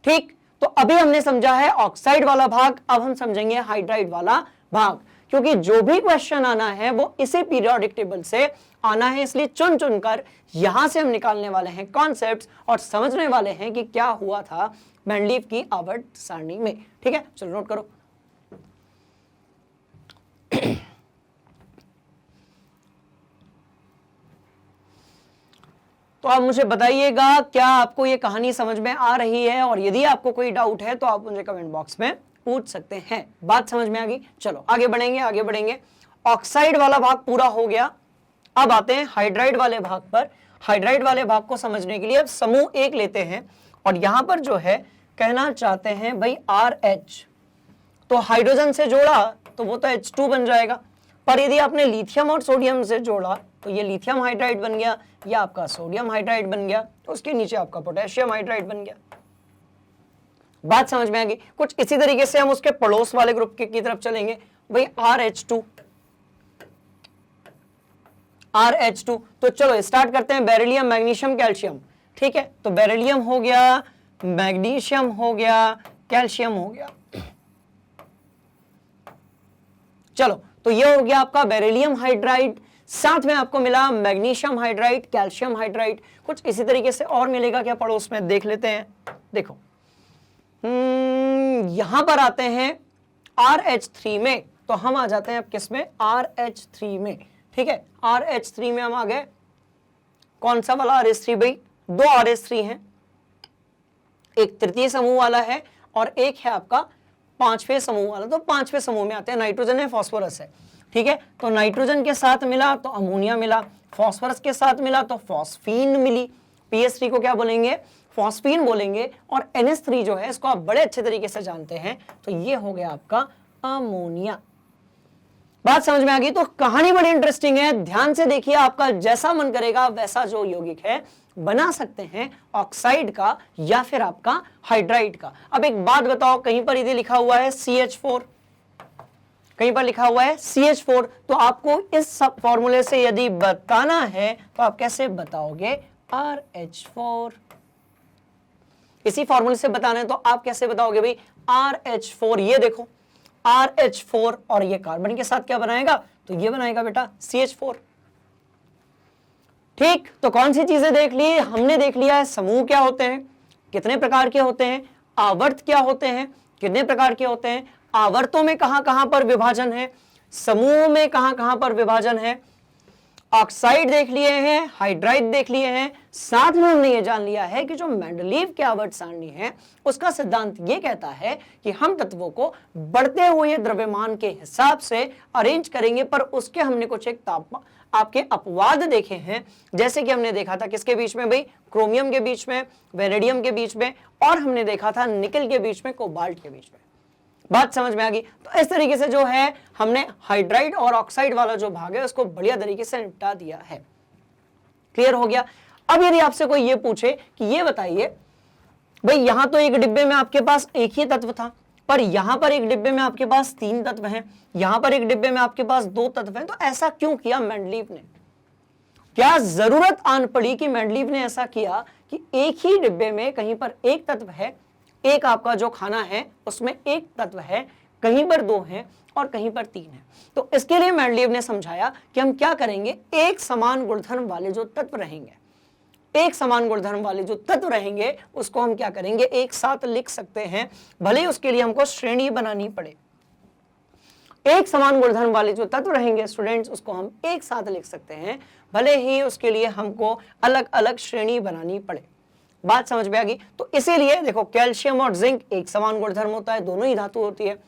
ठीक। तो अभी हमने समझा है ऑक्साइड वाला भाग, अब हम समझेंगे हाइड्राइड वाला भाग, क्योंकि जो भी क्वेश्चन आना है वो इसी पीरियोडिक टेबल से आना है, इसलिए चुन चुनकर यहां से हम निकालने वाले हैं कॉन्सेप्ट्स और समझने वाले हैं कि क्या हुआ था मेंडलीव की आवर्त सारणी में, ठीक है। चलो नोट करो। तो आप मुझे बताइएगा क्या आपको ये कहानी समझ में आ रही है, और यदि आपको कोई डाउट है तो आप मुझे कमेंट बॉक्स में पूछ सकते हैं। बात समझ में आ गई? चलो आगे बढ़ेंगे, आगे बढ़ेंगे। ऑक्साइड वाला भाग पूरा हो गया, अब आते हैं हाइड्राइड वाले भाग पर। हाइड्राइड वाले भाग को समझने के लिए अब समूह एक लेते हैं और यहां पर जो है कहना चाहते हैं भाई RH, तो हाइड्रोजन से जोड़ा तो वो तो H2 बन जाएगा, पर यदि आपने लिथियम और सोडियम से जोड़ा तो ये लिथियम हाइड्राइड बन गया, या आपका सोडियम हाइड्राइड बन गया, तो उसके नीचे आपका पोटेशियम हाइड्राइड बन गया। बात समझ में आ गई? कुछ इसी तरीके से हम उसके पड़ोस वाले ग्रुप की तरफ चलेंगे भाई RH2, RH2। तो चलो स्टार्ट करते हैं, बेरिलियम, मैग्नीशियम, कैल्शियम, ठीक है। तो बेरिलियम हो गया, मैग्नीशियम हो गया, कैल्शियम हो गया। चलो तो ये हो गया आपका बेरिलियम हाइड्राइड, साथ में आपको मिला मैग्नीशियम हाइड्राइड, कैल्शियम हाइड्राइड। कुछ इसी तरीके से और मिलेगा क्या पड़ोस में, देख लेते हैं। देखो यहां पर आते हैं RH3 में, तो हम आ जाते हैं अब किस में, RH3 में, ठीक है। RH3 में हम आ गए, कौन सा वाला RH3 भाई, दो RH3 हैं, एक तृतीय समूह वाला है और एक है आपका पांचवें समूह वाला। तो पांचवें समूह में आते हैं, नाइट्रोजन है, फास्फोरस है, ठीक है। तो नाइट्रोजन के साथ मिला तो अमोनिया मिला, फास्फोरस के साथ मिला तो फॉस्फीन मिली। PS3 को क्या बोलेंगे, फॉस्फीन बोलेंगे। और NH3 जो है इसको आप बड़े अच्छे तरीके से जानते हैं, तो ये हो गया आपका अमोनिया। बात समझ में आ गई? तो कहानी बड़ी इंटरेस्टिंग है, ध्यान से देखिए, आपका जैसा मन करेगा वैसा जो यौगिक है बना सकते हैं, ऑक्साइड का या फिर आपका हाइड्राइड का। अब एक बात बताओ, कहीं पर यदि लिखा हुआ है CH4, कहीं पर लिखा हुआ है CH4, तो आपको इस फॉर्मूले से यदि बताना है तो आप कैसे बताओगे, RH4। इसी फॉर्मूले से बताना है तो आप कैसे बताओगे भाई, RH4। ये देखो RH4 और ये कार्बन के साथ क्या बनाएगा, तो ये बनाएगा बेटा CH4। ठीक, तो कौन सी चीजें देख ली हमने? देख लिया है समूह क्या होते हैं, कितने प्रकार के होते हैं, आवर्त क्या होते हैं, कितने प्रकार के होते हैं, आवर्तों में कहां कहां पर विभाजन है, समूह में कहां कहां पर विभाजन है, ऑक्साइड देख लिए हैं, हाइड्राइड देख लिए हैं। साथ में हमने ये जान लिया है कि जो मेंडलीव की आवर्त सारणी है उसका सिद्धांत ये कहता है कि हम तत्वों को बढ़ते हुए द्रव्यमान के हिसाब से अरेंज करेंगे, पर उसके हमने कुछ एक आपके अपवाद देखे हैं। जैसे कि हमने देखा था किसके बीच में भाई? क्रोमियम के बीच में, वेनेडियम के बीच में, और हमने देखा था निकल के बीच में, कोबाल्ट के बीच में। बात समझ में आ गई? तो इस तरीके से जो है हमने हाइड्राइड और ऑक्साइड वाला जो भाग है उसको बढ़िया तरीके से निपटा दिया है। क्लियर हो गया? अब यदि आपसे कोई ये पूछे कि ये बताइए भाई यहां तो एक डिब्बे में आपके पास एक ही तत्व था, पर यहां पर एक डिब्बे में आपके पास 3 तत्व हैं, यहां पर एक डिब्बे में आपके पास 2 तत्व हैं, तो ऐसा क्यों किया मेंडलीव ने? क्या जरूरत आन पड़ी कि मेंडलीव ने ऐसा किया कि एक ही डिब्बे में कहीं पर एक तत्व है, एक आपका जो खाना है उसमें एक तत्व है, कहीं पर 2 हैं और कहीं पर 3 है? तो इसके लिए मेंडलीव ने समझाया कि हम क्या करेंगे, एक समान गुणधर्म वाले जो तत्व रहेंगे, एक समान गुणधर्म वाले जो तत्व रहेंगे उसको हम क्या करेंगे, एक साथ लिख सकते हैं, भले ही उसके लिए हमको श्रेणी बनानी पड़े। एक समान गुणधर्म वाले जो तत्व रहेंगे स्टूडेंट्स उसको हम एक साथ लिख सकते हैं, भले ही उसके लिए हमको अलग अलग श्रेणी बनानी पड़े। बात समझ में आ गई? तो इसीलिए देखो कैल्शियम और जिंक एक समान गुणधर्म होता है, दोनों ही धातु होती है।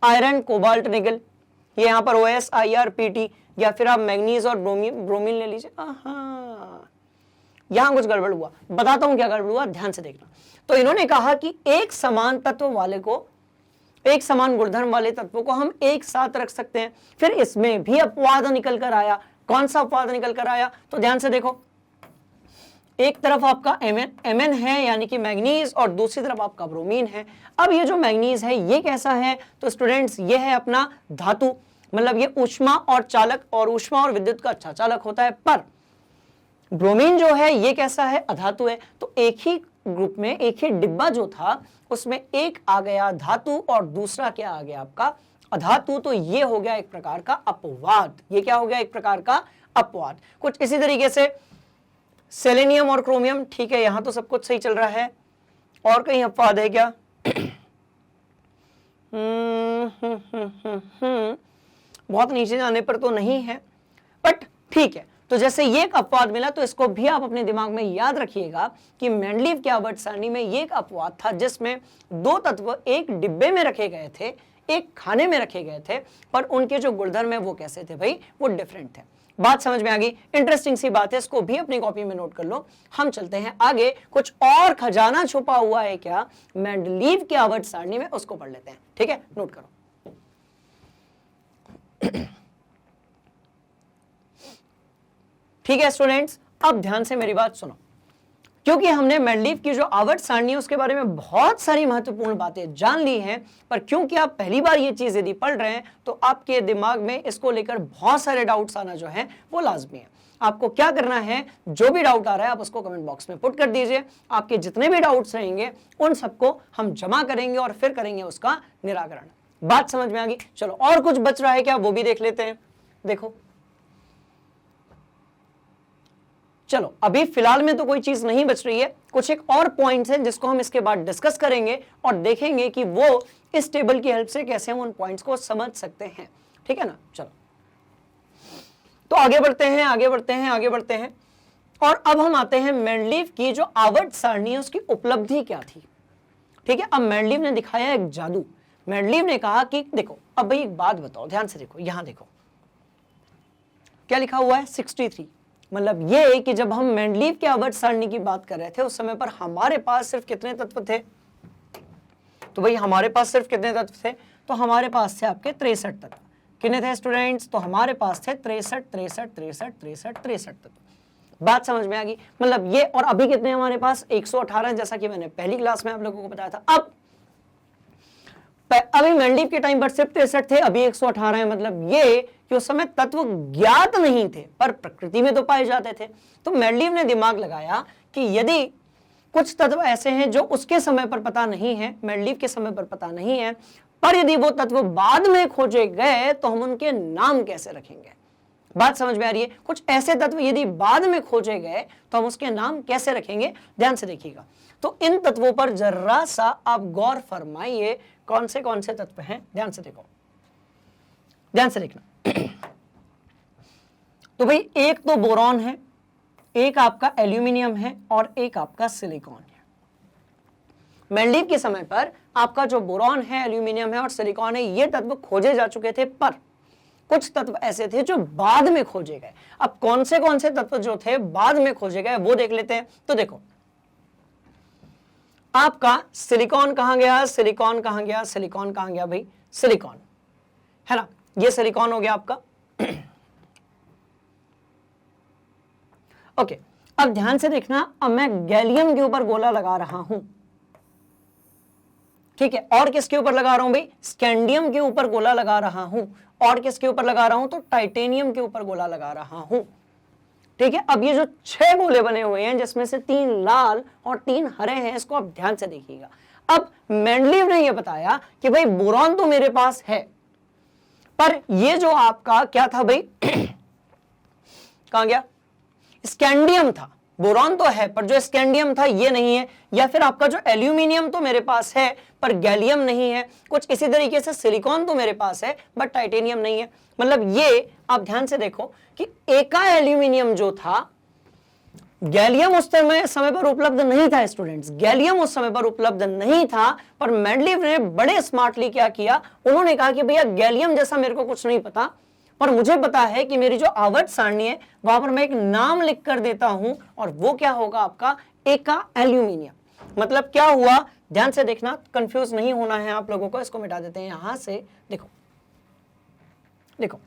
आयरन, कोबाल्ट, निकल, ये यहाँ पर OS, IR, PT, या फिर आप मैग्नीज और ब्रोमीन ले लीजिए। यहां कुछ गड़बड़ हुआ, बताता हूं क्या गड़बड़ हुआ, ध्यान से देखना। तो इन्होंने कहा कि एक समान तत्व वाले को, एक समान गुणधर्म वाले तत्वों को हम एक साथ रख सकते हैं। फिर इसमें भी अपवाद निकल कर आया। कौन सा अपवाद निकल कर आया? तो ध्यान से देखो, एक तरफ आपका Mn है यानी कि मैग्नीज, और दूसरी तरफ आपका ब्रोमीन है। अब ये जो मैग्नीज है ये कैसा है? तो स्टूडेंट्स ये है अपना धातु, मतलब ये ऊष्मा और चालक, और ऊष्मा और विद्युत का अच्छा चालक होता है। पर ब्रोमीन जो है ये कैसा है? अधातु है। तो एक ही ग्रुप में, एक ही डिब्बा जो था उसमें एक आ गया धातु और दूसरा क्या आ गया आपका अधातु। तो ये हो गया एक प्रकार का अपवाद। ये क्या हो गया? एक प्रकार का अपवाद। कुछ इसी तरीके से सेलेनियम और क्रोमियम, ठीक है, यहां तो सब कुछ सही चल रहा है। और कहीं अपवाद है क्या? बहुत नीचे जाने पर तो नहीं है, बट ठीक है। तो जैसे ये एक अपवाद मिला तो इसको भी आप अपने दिमाग में याद रखिएगा कि मेंडलीव की आवर्त सारणी में ये एक अपवाद था जिसमें 2 तत्व एक डिब्बे में रखे गए थे, एक खाने में रखे गए थे, पर उनके जो गुणधर्म है वो कैसे थे भाई? वो डिफरेंट थे। बात समझ में आ गई? इंटरेस्टिंग सी बात है, इसको भी अपनी कॉपी में नोट कर लो। हम चलते हैं आगे, कुछ और खजाना छुपा हुआ है क्या मेंडलीव की आवर्त सारणी में, उसको पढ़ लेते हैं। ठीक है, नोट करो। ठीक है स्टूडेंट्स, अब ध्यान से मेरी बात सुनो, क्योंकि हमने मेंडलीव की जो आवर्त सारणी है उसके बारे में बहुत सारी महत्वपूर्ण बातें जान ली हैं, पर क्योंकि आप पहली बार ये चीज यदि पढ़ रहे हैं तो आपके दिमाग में इसको लेकर बहुत सारे डाउट्स आना जो है वो लाजमी है। आपको क्या करना है, जो भी डाउट आ रहा है आप उसको कमेंट बॉक्स में पुट कर दीजिए। आपके जितने भी डाउट्स रहेंगे उन सबको हम जमा करेंगे और फिर करेंगे उसका निराकरण। बात समझ में आ गई? चलो, और कुछ बच रहा है क्या, वो भी देख लेते हैं। देखो, चलो अभी फिलहाल में तो कोई चीज नहीं बच रही है, कुछ एक और पॉइंट्स हैं जिसको हम इसके बाद डिस्कस करेंगे और देखेंगे कि वो इस टेबल की हेल्प से कैसे हम उन पॉइंट्स को समझ सकते हैं। ठीक है ना? चलो, तो आगे बढ़ते हैं, आगे बढ़ते हैं, आगे बढ़ते हैं। और अब हम आते हैं मेंडलीव की जो आवर्त सारणी है उसकी उपलब्धि क्या थी। ठीक है, अब मेंडलीव ने दिखाया एक जादू। मेंडलीव ने कहा कि देखो, अब भाई एक बात बताओ, ध्यान से देखो, यहां देखो क्या लिखा हुआ है, 63। मतलब ये है कि जब हम मेंडलीव के आवर्त सारणी की बात कर रहे थे उस समय पर हमारे पास सिर्फ कितने तत्व थे? तो भाई हमारे पास सिर्फ कितने तत्व थे? तो हमारे पास थे आपके 63 तत्व। कितने थे स्टूडेंट्स? तो हमारे पास थे 63 तत्व। बात समझ में आ गई? मतलब ये, और अभी कितने हमारे पास? 118, जैसा कि मैंने पहली क्लास में आप लोगों को बताया था। अब अभी मेंडलीव के टाइम पर सिर्फ 63 थे, अभी 118 है। मतलब ये कि उस समय तत्व ज्ञात नहीं थे पर प्रकृति में तो पाए जाते थे। तो मेंडलीव ने दिमाग लगाया कि यदि कुछ तत्व ऐसे हैं जो उसके समय पर पता नहीं है, मेंडलीव के समय पर पता नहीं है, पर यदि वो तत्व बाद में खोजे गए तो हम उनके नाम कैसे रखेंगे। बात समझ में आ रही है? कुछ ऐसे तत्व यदि बाद में खोजे गए तो हम उसके नाम कैसे रखेंगे, ध्यान से देखिएगा। तो इन तत्वों पर जरा सा आप गौर फरमाइए, कौन से तत्व हैं, ध्यान से देखो, ध्यान से देखना। तो भाई एक तो बोरॉन है, एक आपका एल्यूमिनियम है और एक आपका सिलिकॉन है। मेंडलीव के समय पर आपका जो बोरॉन है, एल्यूमिनियम है और सिलिकॉन है, ये तत्व खोजे जा चुके थे, पर कुछ तत्व ऐसे थे जो बाद में खोजे गए। अब कौन से तत्व जो थे बाद में खोजे गए वो देख लेते हैं। तो देखो आपका सिलिकॉन कहां गया, सिलिकॉन कहां गया, सिलिकॉन कहां गया भाई, सिलिकॉन है ना, ये सिलिकॉन हो गया आपका। ओके, अब ध्यान से देखना, अब मैं गैलियम के ऊपर गोला लगा रहा हूं, ठीक है, और किसके ऊपर लगा रहा हूं भाई, स्कैंडियम के ऊपर गोला लगा रहा हूं, और किसके ऊपर लगा रहा हूं, तो टाइटेनियम के ऊपर गोला लगा रहा हूं, ठीक है। अब ये जो 6 गोले बने हुए हैं जिसमें से 3 लाल और 3 हरे हैं, इसको आप ध्यान से देखिएगा। अब मेंडलीव ने यह बताया कि भाई बोरॉन तो मेरे पास है, पर ये जो आपका क्या था भाई कहां गया, स्कैंडियम था। बोरॉन तो है पर जो स्कैंडियम था ये नहीं है, या फिर आपका जो एल्यूमिनियम तो मेरे पास है पर गैलियम नहीं है। कुछ इसी तरीके से सिलिकॉन तो मेरे पास है बट टाइटेनियम नहीं है। मतलब ये आप ध्यान से देखो कि एका एल्यूमिनियम जो था, गैलियम उस समय पर उपलब्ध नहीं था स्टूडेंट्स, गैलियम उस समय पर उपलब्ध नहीं था, पर मेंडलीव ने बड़े स्मार्टली क्या किया, उन्होंने कहा कि भैया गैलियम जैसा मेरे को कुछ नहीं पता, पर मुझे पता है कि मेरी जो आवर्त सारणी है वहां पर मैं एक नाम लिख कर देता हूं और वो क्या होगा आपका, एका एल्यूमिनियम। मतलब क्या हुआ, ध्यान से देखना, कंफ्यूज नहीं होना है आप लोगों को। इसको मिटा देते हैं यहां से, देखो देखो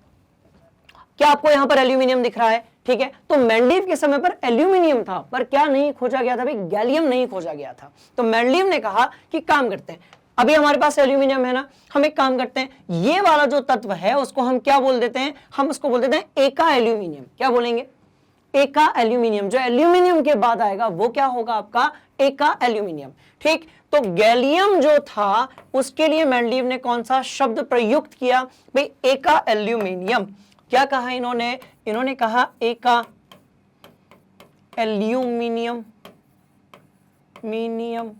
क्या आपको यहां पर एल्यूमिनियम दिख रहा है, ठीक है। तो मेंडलीव के समय पर एल्यूमिनियम था पर क्या नहीं खोजा गया था भाई, गैलियम नहीं खोजा गया था। तो मेंडलीव ने कहा कि काम करते हैं, अभी हमारे पास एल्यूमिनियम है ना, हम एक काम करते हैं, ये वाला जो तत्व है उसको हम क्या बोल देते हैं, हम उसको बोल देते हैं एका एल्यूमिनियम। क्या बोलेंगे, एका एल्यूमिनियम। जो एल्यूमिनियम के बाद आएगा वो क्या होगा आपका, एका एल्यूमिनियम, ठीक। तो गैलियम जो था उसके लिए मेंडलीव ने कौन सा शब्द प्रयुक्त किया भाई, एका एल्यूमिनियम। क्या कहा इन्होंने, इन्होंने कहा एका एल्यूमिनियम, मीनियम।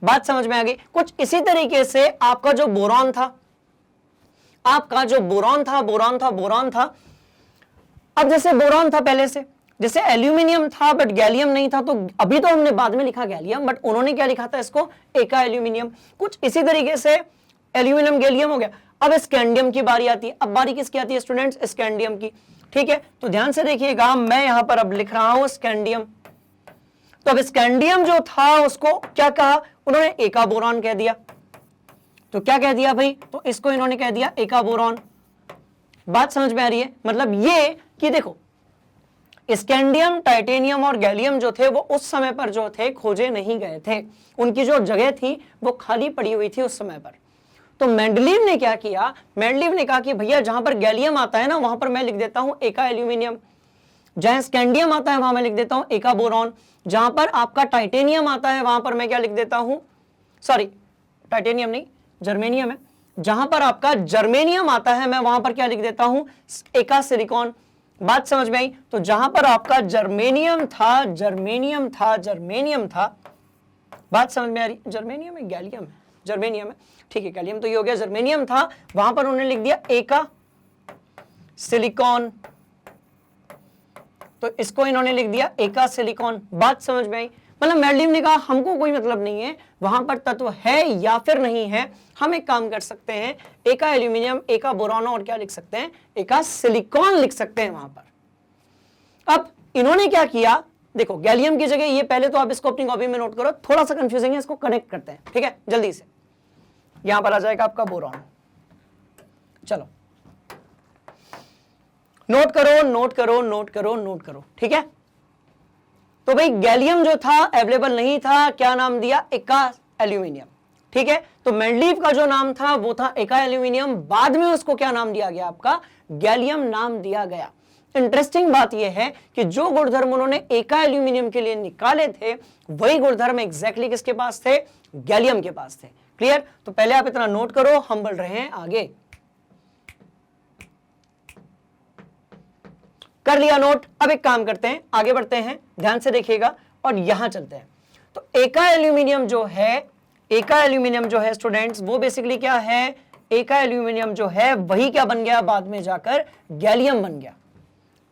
बात समझ में आ गई। कुछ इसी तरीके से आपका जो बोरॉन था, आपका जो बोरॉन था, बोरॉन था। अब जैसे बोरॉन था पहले से, जैसे एल्यूमिनियम था बट गैलियम नहीं था, तो अभी तो हमने बाद में लिखा गैलियम, बट उन्होंने क्या लिखा था इसको, एका एल्यूमिनियम। कुछ इसी तरीके से एल्यूमिनियम गैलियम हो गया। अब स्कैंडियम की बारी आती है। अब बारी किसकी आती है स्टूडेंट्स, स्कैंडियम की, ठीक है। तो ध्यान से देखिएगा, मैं यहां पर अब लिख रहा हूं स्कैंडियम। तो अब स्कैंडियम जो था उसको क्या कहा उन्होंने, एका बोरॉन कह दिया। तो क्या कह दिया भाई, तो इसको इन्होंने कह दिया एका बोरॉन। बात समझ में आ रही है। मतलब ये कि देखो स्कैंडियम, टाइटेनियम और गैलियम जो थे वो उस समय पर जो थे खोजे नहीं गए थे, उनकी जो जगह थी वो खाली पड़ी हुई थी उस समय पर। तो मेंडलीव ने क्या किया, मेंडलीव ने कहा कि भैया जहां पर गैलियम आता है ना वहां पर मैं लिख देता हूं एका एल्यूमिनियम, जहां स्कैंडियम आता है वहां मैं लिख देता हूं एका बोरॉन, जहां पर आपका टाइटेनियम आता है वहां पर मैं क्या लिख देता हूं, सॉरी टाइटेनियम नहीं जर्मेनियम है, जहां पर आपका जर्मेनियम आता है मैं वहां पर क्या लिख देता हूं, एका सिलिकॉन। बात समझ में आई। तो जहां पर आपका जर्मेनियम था, जर्मेनियम था, बात समझ में आ रही, जर्मेनियम है गैलियम है, जर्मेनियम है, ठीक है, गैलियम तो ये हो गया, जर्मेनियम था, वहां पर उन्होंने लिख दिया एका सिलिकॉन, तो इसको इन्होंने लिख दिया एका सिलिकॉन। बात समझ में आई। मतलब मेंडलीव ने कहा हमको कोई मतलब नहीं है वहां पर तत्व है या फिर नहीं है, हम एक काम कर सकते हैं, एका एल्यूमिनियम, एका बोरॉन और क्या लिख सकते हैं, एका सिलिकॉन लिख सकते हैं वहां पर। अब इन्होंने क्या किया, देखो गैलियम की जगह ये, पहले तो आप इसको अपनी कॉपी में नोट करो, थोड़ा सा कंफ्यूजिंग है, इसको कनेक्ट करते हैं, ठीक है, जल्दी से। यहां पर आ जाएगा आपका बोरॉन, चलो नोट करो, नोट करो, नोट करो, नोट करो, ठीक है। तो भाई गैलियम जो था अवेलेबल नहीं था, क्या नाम दिया, एका एल्यूमिनियम, ठीक है। तो मेंडलीव का जो नाम था वो था एका एल्यूमिनियम, बाद में उसको क्या नाम दिया गया, आपका गैलियम नाम दिया गया। इंटरेस्टिंग बात यह है कि जो गुणधर्म उन्होंने एका एल्यूमिनियम के लिए निकाले थे वही गुणधर्म एग्जैक्टली किसके पास थे, गैलियम के पास थे। क्लियर। तो पहले आप इतना नोट करो, हम बढ़ रहे हैं आगे। कर लिया नोट। अब एक काम करते हैं, आगे बढ़ते हैं, ध्यान से देखिएगा और यहां चलते हैं। तो एका एल्यूमिनियम जो है, एका एल्यूमिनियम जो है स्टूडेंट्स, वो बेसिकली क्या है, एका एल्यूमिनियम जो है वही क्या बन गया, बाद में जाकर गैलियम बन गया।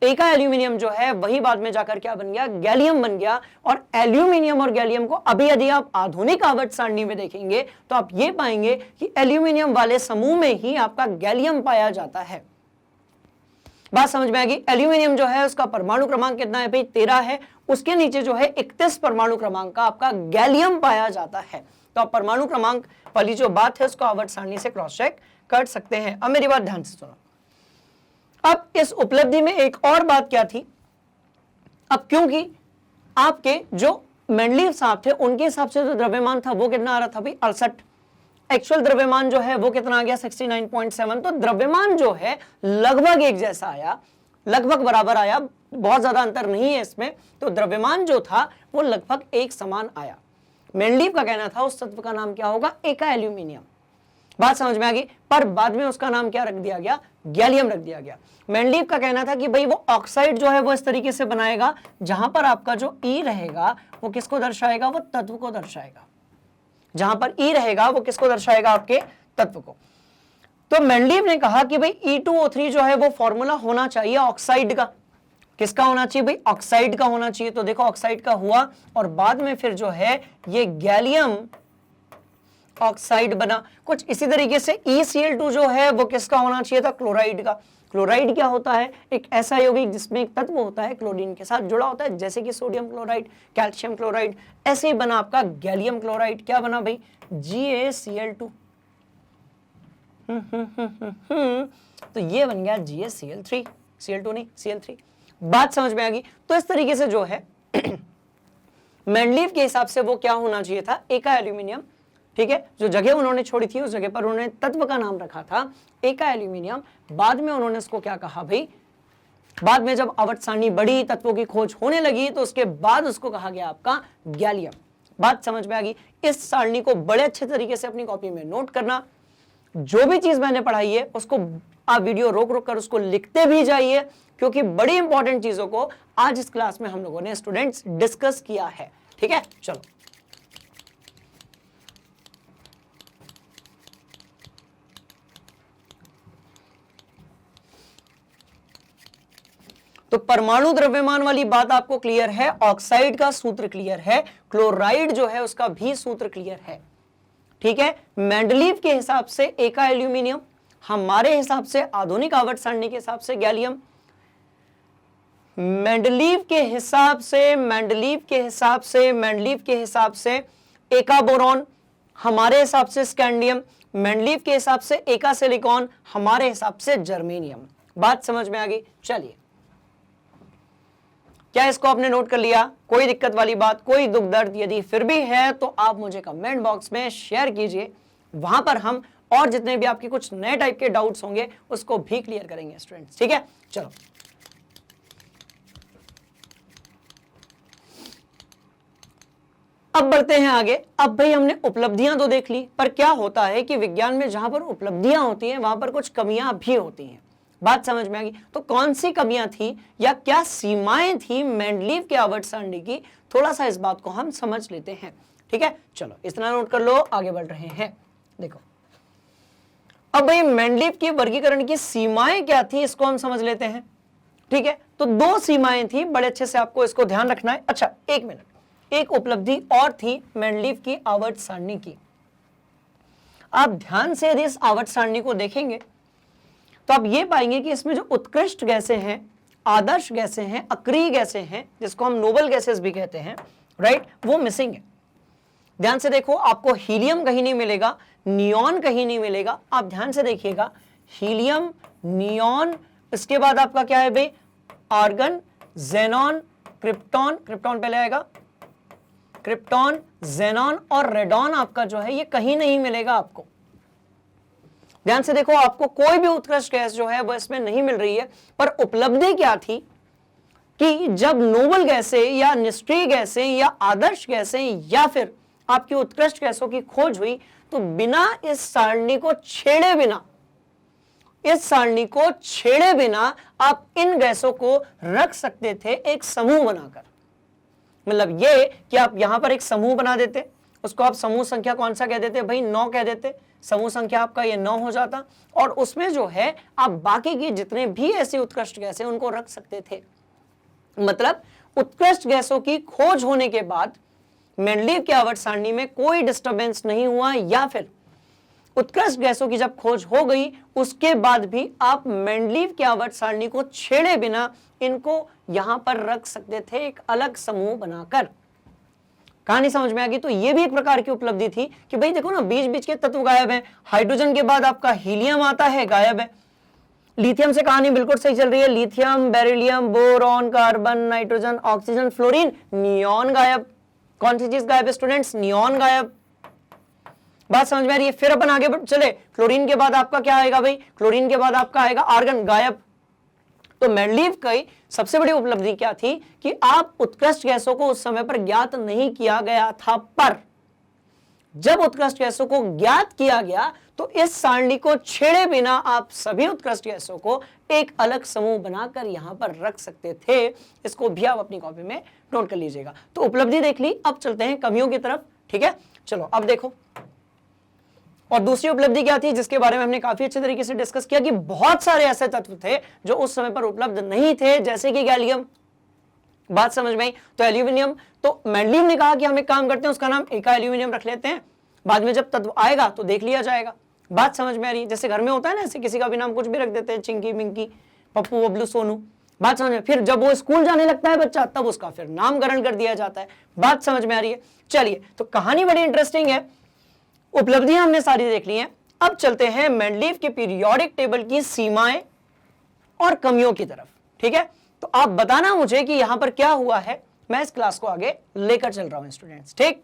एका एल्यूमिनियम जो है वही बाद में जाकर क्या बन गया, गैलियम बन गया। और एल्यूमिनियम और गैलियम को अभी यदि आप आधुनिक आवर्त सारणी में देखेंगे तो आप ये पाएंगे कि एल्यूमिनियम वाले समूह में ही आपका गैलियम पाया जाता है। बात समझ में आएगी। एल्यूमिनियम जो है उसका परमाणु क्रमांक कितना है भाई, 13 है। उसके नीचे जो है 31 परमाणु क्रमांक का आपका गैलियम पाया जाता है। तो आप परमाणु क्रमांक वाली जो बात है उसको आवर्त सारणी से क्रॉस चेक कर सकते हैं। अब मेरी बात ध्यान से सुनो। अब इस उपलब्धि में एक और बात क्या थी, अब क्योंकि आपके जो मेंडलीव साहब थे उनके हिसाब से जो द्रव्यमान था वो कितना आ रहा था भाई, 68। एक्चुअल द्रव्यमान जो है वो कितना आ गया, 69.7। तो द्रव्यमान जो है लगभग एक जैसा आया, लगभग बराबर आया, बहुत ज्यादा अंतर नहीं है इसमें। तो द्रव्यमान जो था वो लगभग एक समान आया। मेंडलीव का कहना था उस तत्व का नाम क्या होगा, एका एल्यूमिनियम। बात समझ में आ गई। पर बाद में उसका नाम क्या रख दिया गया, गैलियम रख दिया गया। मेंडलीव का कहना था कि भाई वो ऑक्साइड जो है वो इस तरीके से बनाएगा जहां पर आपका जो ई रहेगा वो किसको दर्शाएगा, वो तत्व को दर्शाएगा। जहां पर ई रहेगा वो किसको दर्शाएगा, आपके तत्व को। तो मेंडलीव ने कहा कि भाई E2O3 जो है वो फॉर्मूला होना चाहिए ऑक्साइड का। किसका होना चाहिए भाई, ऑक्साइड का होना चाहिए। तो देखो ऑक्साइड का हुआ और बाद में फिर जो है ये गैलियम ऑक्साइड बना। कुछ इसी तरीके से ECl2 जो है वो किसका होना चाहिए था, क्लोराइड का। क्लोराइड क्या होता है, एक ऐसा यौगिक जिसमें एक तत्व होता है क्लोरीन के साथ जुड़ा होता है, जैसे कि सोडियम क्लोराइड, कैल्शियम क्लोराइड। ऐसे ही बना आपका गैलियम क्लोराइड। क्या बना भाई, GaCl2। तो ये बन गया GaCl3, Cl2 नहीं Cl3। बात समझ में आ गई। तो इस तरीके से जो है मेंडलीव के हिसाब से वो क्या होना चाहिए था, एका एल्यूमिनियम। ठीक है, जो जगह उन्होंने छोड़ी थी उस जगह पर उन्होंने तत्व का नाम रखा था एका एल्यूमिनियम। बाद में उन्होंने इसको क्या कहा भाई, बाद में जब आवर्त सारणी बड़ी, तत्वों की खोज होने लगी तो उसके बाद उसको कहा गया आपका गैलियम। बात समझ में आ गई। इस सारणी को बड़े अच्छे तरीके से अपनी कॉपी में नोट करना। जो भी चीज मैंने पढ़ाई है उसको आप वीडियो रोक रोक कर उसको लिखते भी जाइए, क्योंकि बड़ी इंपॉर्टेंट चीजों को आज इस क्लास में हम लोगों ने स्टूडेंट्स डिस्कस किया है। ठीक है, चलो तो परमाणु द्रव्यमान वाली बात आपको क्लियर है, ऑक्साइड का सूत्र क्लियर है, क्लोराइड जो है उसका भी सूत्र क्लियर है। ठीक है, मेंडलीव के हिसाब से एका एल्यूमिनियम, हमारे हिसाब से आधुनिक आवर्त सारणी के हिसाब से गैलियम। मेंडलीव के हिसाब से एका बोरॉन, हमारे हिसाब से स्कैंडियम। मेंडलीव के हिसाब से एका सिलिकॉन, हमारे हिसाब से जर्मेनियम। बात समझ में आ गई। चलिए, क्या इसको आपने नोट कर लिया, कोई दिक्कत वाली बात, कोई दुख दर्द यदि फिर भी है तो आप मुझे कमेंट बॉक्स में शेयर कीजिए। वहां पर हम और जितने भी आपके कुछ नए टाइप के डाउट्स होंगे उसको भी क्लियर करेंगे स्टूडेंट्स। ठीक है, चलो अब बढ़ते हैं आगे। अब भाई हमने उपलब्धियां तो देख ली, पर क्या होता है कि विज्ञान में जहां पर उपलब्धियां होती हैं वहां पर कुछ कमियां भी होती हैं। बात समझ में आ गई। तो कौन सी कमियां थी या क्या सीमाएं थी मेंडलीव के आवर्त सारणी की, थोड़ा सा इस बात को हम समझ लेते हैं। ठीक है, चलो इतना नोट कर लो, आगे बढ़ रहे हैं। देखो अब भाई मेंडलीव की वर्गीकरण की सीमाएं क्या थी इसको हम समझ लेते हैं। ठीक है, तो दो सीमाएं थी, बड़े अच्छे से आपको इसको ध्यान रखना है। अच्छा एक मिनट, एक उपलब्धि और थी मेंडलीव की आवर्त सारणी की। आप ध्यान से यदि इस आवर्त सारणी को देखेंगे तो आप ये पाएंगे कि इसमें जो उत्कृष्ट गैसें हैं, आदर्श गैसें हैं, अक्रिय गैसें हैं, जिसको हम नोबल गैसेस भी कहते हैं, राइट, वो मिसिंग है। ध्यान से देखो, आपको हीलियम कहीं नहीं मिलेगा, नियॉन कहीं नहीं मिलेगा। आप ध्यान से देखिएगा, हीलियम, नियॉन, इसके बाद आपका क्या है भाई, आर्गन, जेनॉन, क्रिप्टॉन, क्रिप्टॉन पहले आएगा, क्रिप्टॉन, जेनॉन और रेडॉन आपका जो है ये कहीं नहीं मिलेगा आपको। ध्यान से देखो, आपको कोई भी उत्कृष्ट गैस जो है वो इसमें नहीं मिल रही है। पर उपलब्धि क्या थी कि जब नोबल गैसें या निष्क्रिय गैसें या आदर्श गैसें या फिर आपकी उत्कृष्ट गैसों की खोज हुई तो बिना इस सारणी को छेड़े बिना इस सारणी को छेड़े बिना आप इन गैसों को रख सकते थे एक समूह बनाकर। मतलब ये कि आप यहां पर एक समूह बना देते, उसको आप समूह संख्या कौन सा कह देते भाई, 9 कह देते, समूह संख्या आपका ये 9 हो जाता, और उसमें जो है आप बाकी की जितने भी ऐसी उत्कृष्ट गैसें उनको रख सकते थे। मतलब उत्कृष्ट गैसों की खोज होने के बाद मेंडलीव की आवर्त सारणी में कोई डिस्टरबेंस नहीं हुआ, या फिर उत्कृष्ट गैसों की जब खोज हो गई उसके बाद भी आप मेंडलीव की आवर्त सारणी को छेड़े बिना इनको यहां पर रख सकते थे एक अलग समूह बनाकर। कहानी समझ में आ गई? तो ये भी एक प्रकार की उपलब्धि थी कि भाई देखो ना, बीच बीच के तत्व गायब हैं, हाइड्रोजन के बाद आपका हीलियम आता है, गायब है। लिथियम से कहानी बिल्कुल सही चल रही है, lithium, beryllium, boron, carbon, nitrogen, oxygen, fluorine, neon गायब। कौन सी चीज गायब है स्टूडेंट्स? नियॉन गायब। बात समझ में आ रही है? फिर अपन आगे चले, क्लोरीन के बाद आपका क्या आएगा भाई? क्लोरीन के बाद आपका आएगा आर्गन, गायब। तो मेंडलीव की सबसे बड़ी उपलब्धि क्या थी कि आप उत्कृष्ट गैसों को उस समय पर ज्ञात नहीं किया गया था, पर जब उत्कृष्ट गैसों को ज्ञात किया गया तो इस सारणी को छेड़े बिना आप सभी उत्कृष्ट गैसों को एक अलग समूह बनाकर यहां पर रख सकते थे। इसको भी आप अपनी कॉपी में नोट कर लीजिएगा। तो उपलब्धि देख ली, अब चलते हैं कमियों की तरफ। ठीक है, चलो अब देखो। और दूसरी उपलब्धि क्या थी जिसके बारे में हमने काफी अच्छे तरीके से डिस्कस किया कि बहुत सारे ऐसे तत्व थे जो उस समय पर उपलब्ध नहीं थे, जैसे कि गैलियम। बात समझ में आई? तो एल्यूमिनियम, तो मेंडलीव ने कहा कि हम एक काम करते हैं, उसका नाम एका एल्यूमिनियम रख लेते हैं, बाद में जब तत्व आएगा तो देख लिया जाएगा। बात समझ में आ रही? जैसे घर में होता है ना, ऐसे किसी का भी नाम कुछ भी रख देते हैं, चिंकी, मिंकी, पप्पू, बबलू, सोनू। बात समझ में? फिर जब वो स्कूल जाने लगता है बच्चा, तब उसका फिर नामकरण कर दिया जाता है। बात समझ में आ रही है? चलिए, तो कहानी बड़ी इंटरेस्टिंग है, उपलब्धियां हमने सारी देख ली हैं। अब चलते हैं मेंडलीव के पीरियोडिक टेबल की सीमाएं और कमियों की तरफ। ठीक है, तो आप बताना मुझे कि यहां पर क्या हुआ है, मैं इस क्लास को आगे लेकर चल रहा हूं स्टूडेंट्स। ठीक,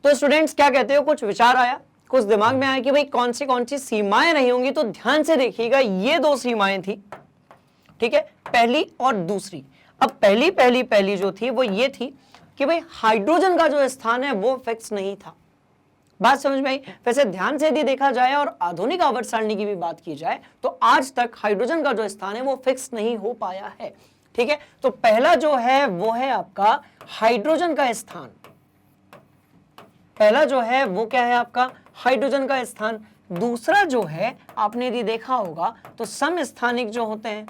तो स्टूडेंट्स क्या कहते हो, कुछ विचार आया, कुछ दिमाग में आया कि भाई कौन सी सीमाएं रही होंगी? तो ध्यान से देखिएगा, ये 2 सीमाएं थी। ठीक है, पहली और दूसरी। अब पहली जो थी वो ये थी कि भाई हाइड्रोजन का जो स्थान है वो फिक्स नहीं था। बात समझ में आई? वैसे ध्यान से यदि देखा जाए और आधुनिक आवर्त सारणी की भी बात की जाए तो आज तक हाइड्रोजन का जो स्थान है वो फिक्स नहीं हो पाया है। ठीक है, तो पहला जो है वो है आपका हाइड्रोजन का स्थान। पहला जो है वो क्या है आपका? हाइड्रोजन का स्थान। दूसरा जो है, आपने यदि देखा होगा तो समस्थानिक जो होते हैं।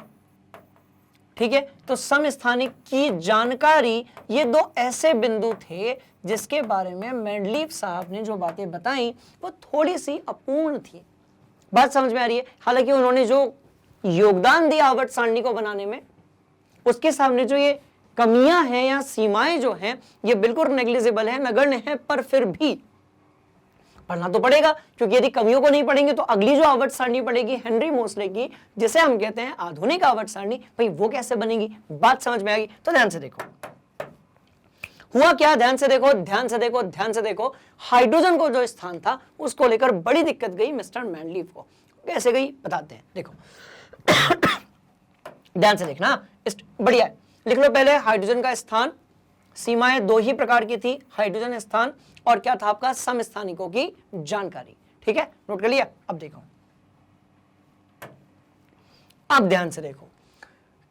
ठीक है, तो समस्थानिक की जानकारी, ये 2 ऐसे बिंदु थे जिसके बारे में मेंडलीव साहब ने जो बातें बताई वो थोड़ी सी अपूर्ण थी। बात समझ में आ रही है? हालांकि उन्होंने जो योगदान दिया आवर्त सारणी को बनाने में, उसके सामने जो ये कमियां हैं या सीमाएं जो हैं ये बिल्कुल नेग्लिजिबल है, नगण्य है, पर फिर भी पढ़ना तो पड़ेगा, क्योंकि यदि कमियों को नहीं पढ़ेंगे तो अगली जो आवर्त सारणी पड़ेगी हेनरी मोसले की, जिसे हम कहते हैं आधुनिक आवर्त सारणी, भाई वो कैसे बनेगी? बात समझ में आ गई? तो ध्यान से देखो हुआ क्या, ध्यान से देखो, ध्यान से देखो, ध्यान से देखो। हाइड्रोजन को जो स्थान था उसको लेकर बड़ी दिक्कत गई मिस्टर मेंडलीव को। कैसे गई बताते हैं, देखो ध्यान से देखना, बढ़िया है। लिख लो पहले हाइड्रोजन का स्थान। सीमाएं 2 ही प्रकार की थी, हाइड्रोजन स्थान और क्या था आपका? समस्थानिकों की जानकारी। ठीक है, नोट कर लिया? अब देखो, अब ध्यान से देखो,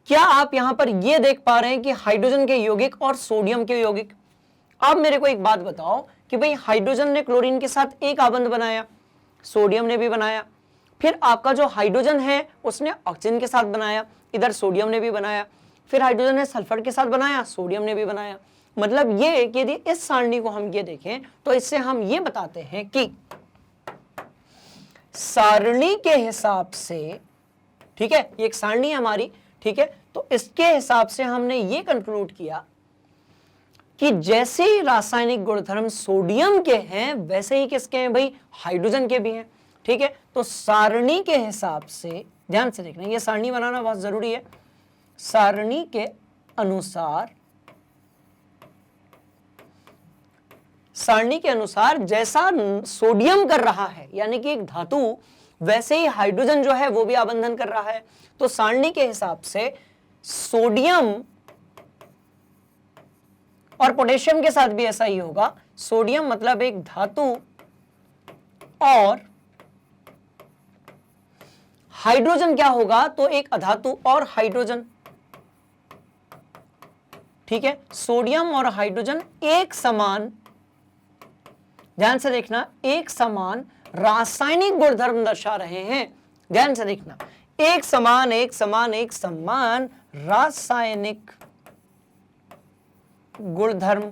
क्या आप यहां पर यह देख पा रहे हैं कि हाइड्रोजन के यौगिक और सोडियम के यौगिक? अब मेरे को एक बात बताओ कि भाई हाइड्रोजन ने क्लोरीन के साथ एक आबंध बनाया, सोडियम ने भी बनाया, फिर आपका जो हाइड्रोजन है उसने ऑक्सीजन के साथ बनाया, इधर सोडियम ने भी बनाया, फिर हाइड्रोजन ने सल्फर के साथ बनाया, सोडियम ने भी बनाया। मतलब ये कि यदि इस सारणी को हम ये देखें तो इससे हम ये बताते हैं कि सारणी के हिसाब से, ठीक है, ये एक सारणी है हमारी, ठीक है, तो इसके हिसाब से हमने ये कंक्लूड किया कि जैसे ही रासायनिक गुणधर्म सोडियम के हैं वैसे ही किसके हैं भाई? हाइड्रोजन के भी हैं। ठीक है, तो सारणी के हिसाब से, ध्यान से देखना, ये सारणी बनाना बहुत जरूरी है। सारणी के अनुसार, सारणी के अनुसार जैसा सोडियम कर रहा है यानी कि एक धातु, वैसे ही हाइड्रोजन जो है वो भी आबंधन कर रहा है। तो सारणी के हिसाब से सोडियम और पोटेशियम के साथ भी ऐसा ही होगा। सोडियम मतलब एक धातु और हाइड्रोजन क्या होगा, तो एक अधातु और हाइड्रोजन, ठीक है। सोडियम और हाइड्रोजन एक समान, ध्यान से देखना, एक समान रासायनिक गुणधर्म दर्शा रहे हैं। ध्यान से देखना, एक समान एक समान एक समान रासायनिक गुणधर्म,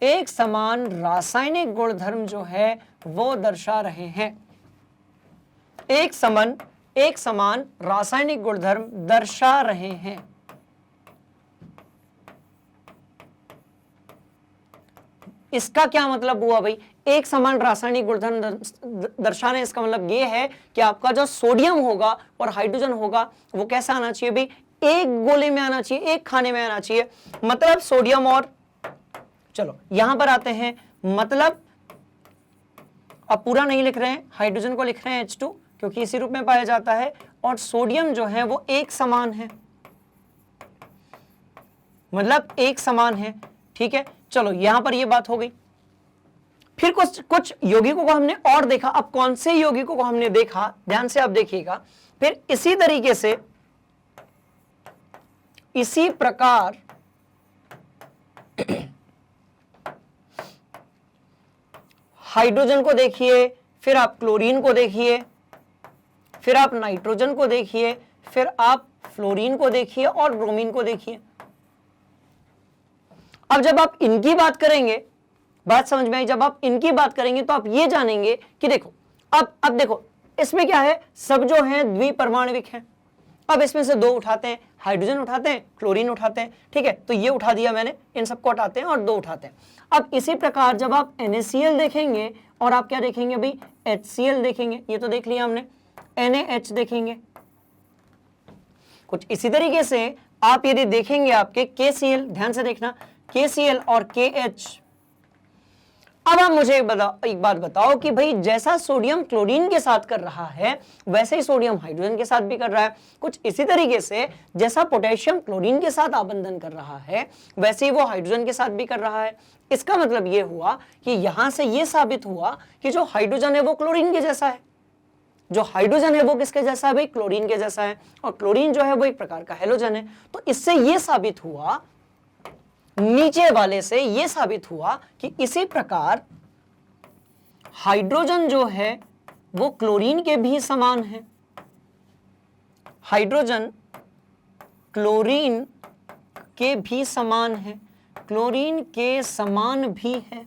एक समान रासायनिक गुणधर्म जो है वो दर्शा रहे हैं। एक समान रासायनिक गुणधर्म दर्शा रहे हैं। इसका क्या मतलब हुआ भाई, एक समान रासायनिक गुणधर्म दर्शाने, इसका मतलब ये है कि आपका जो सोडियम होगा और हाइड्रोजन होगा वो कैसा आना चाहिए भाई, एक गोले में आना चाहिए, एक खाने में आना चाहिए। मतलब सोडियम और, चलो यहां पर आते हैं, मतलब अब पूरा नहीं लिख रहे हैं, हाइड्रोजन को लिख रहे हैं H2 क्योंकि इसी रूप में पाया जाता है, और सोडियम जो है वो एक समान है, मतलब एक समान है, ठीक है। चलो यहां पर ये बात हो गई। फिर कुछ यौगिकों को हमने और देखा। अब कौन से यौगिकों को हमने देखा, ध्यान से आप देखिएगा। फिर इसी तरीके से, इसी प्रकार हाइड्रोजन को देखिए, फिर आप क्लोरीन को देखिए, फिर आप नाइट्रोजन को देखिए, फिर आप फ्लोरीन को देखिए और ब्रोमीन को देखिए। अब जब आप इनकी बात करेंगे, बात समझ में आई, जब आप इनकी बात करेंगे तो आप ये जानेंगे कि देखो, अब देखो इसमें क्या है, सब जो है द्विपरमाणविक हैं। अब इसमें से दो उठाते हैं, हाइड्रोजन उठाते हैं, क्लोरीन उठाते हैं, ठीक है। तो ये उठा दिया मैंने, इन सबको हटाते हैं और दो उठाते हैं। अब इसी प्रकार जब आप NaCl देखेंगे और आप क्या देखेंगे भाई, HCl देखेंगे, ये तो देख लिया हमने, NaH देखेंगे। कुछ इसी तरीके से आप यदि देखेंगे आपके KCl, ध्यान से देखना, KCl और KH। अब आप मुझे एक बात बताओ कि भाई जैसा सोडियम क्लोरीन के साथ कर रहा है वैसे ही सोडियम हाइड्रोजन के साथ भी कर रहा है। कुछ इसी तरीके से जैसा पोटेशियम क्लोरीन के साथ आबंधन कर रहा है वैसे ही वो हाइड्रोजन के साथ भी कर रहा है। इसका मतलब ये हुआ कि यहां से ये साबित हुआ कि जो हाइड्रोजन है वो क्लोरीन के जैसा है, जो हाइड्रोजन है वो किसके जैसा है भाई, क्लोरीन के जैसा है, और क्लोरीन जो है वो एक प्रकार का हैलोजन है। तो इससे ये साबित हुआ, नीचे वाले से ये साबित हुआ कि इसी प्रकार हाइड्रोजन जो है वो क्लोरीन के भी समान है, हाइड्रोजन क्लोरीन के भी समान है, क्लोरीन के समान भी है।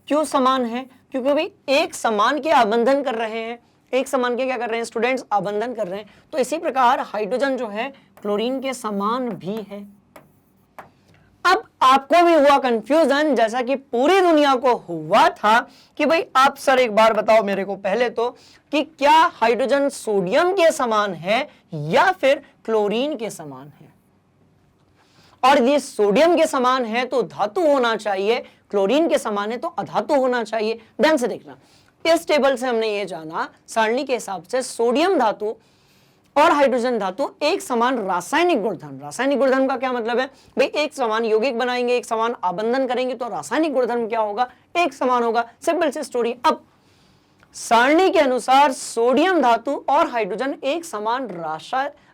क्यों समान है, क्योंकि भाई एक समान के आबंधन कर रहे हैं, एक समान के क्या कर रहे हैं स्टूडेंट्स, आबंधन कर रहे हैं। तो इसी प्रकार हाइड्रोजन जो है क्लोरीन के समान भी है। अब आपको भी हुआ कंफ्यूजन जैसा कि पूरी दुनिया को हुआ था कि भाई आप सर एक बार बताओ मेरे को पहले तो कि क्या हाइड्रोजन सोडियम के समान है या फिर क्लोरीन के समान है। और ये सोडियम के समान है तो धातु होना चाहिए, क्लोरीन के समान है तो अधातु होना चाहिए। ध्यान से देखना, इस टेबल से हमने ये जाना सारणी के हिसाब से सोडियम धातु और हाइड्रोजन धातु एक समान रासायनिक गुणधर्म। रासायनिक गुणधर्म का क्या मतलब है भाई, एक समान यौगिक बनाएंगे, एक समान आबंधन करेंगे तो रासायनिक गुणधर्म क्या होगा, एक समान होगा। सिंपल सी स्टोरी। अब सारणी के अनुसार सोडियम धातु और हाइड्रोजन एक समान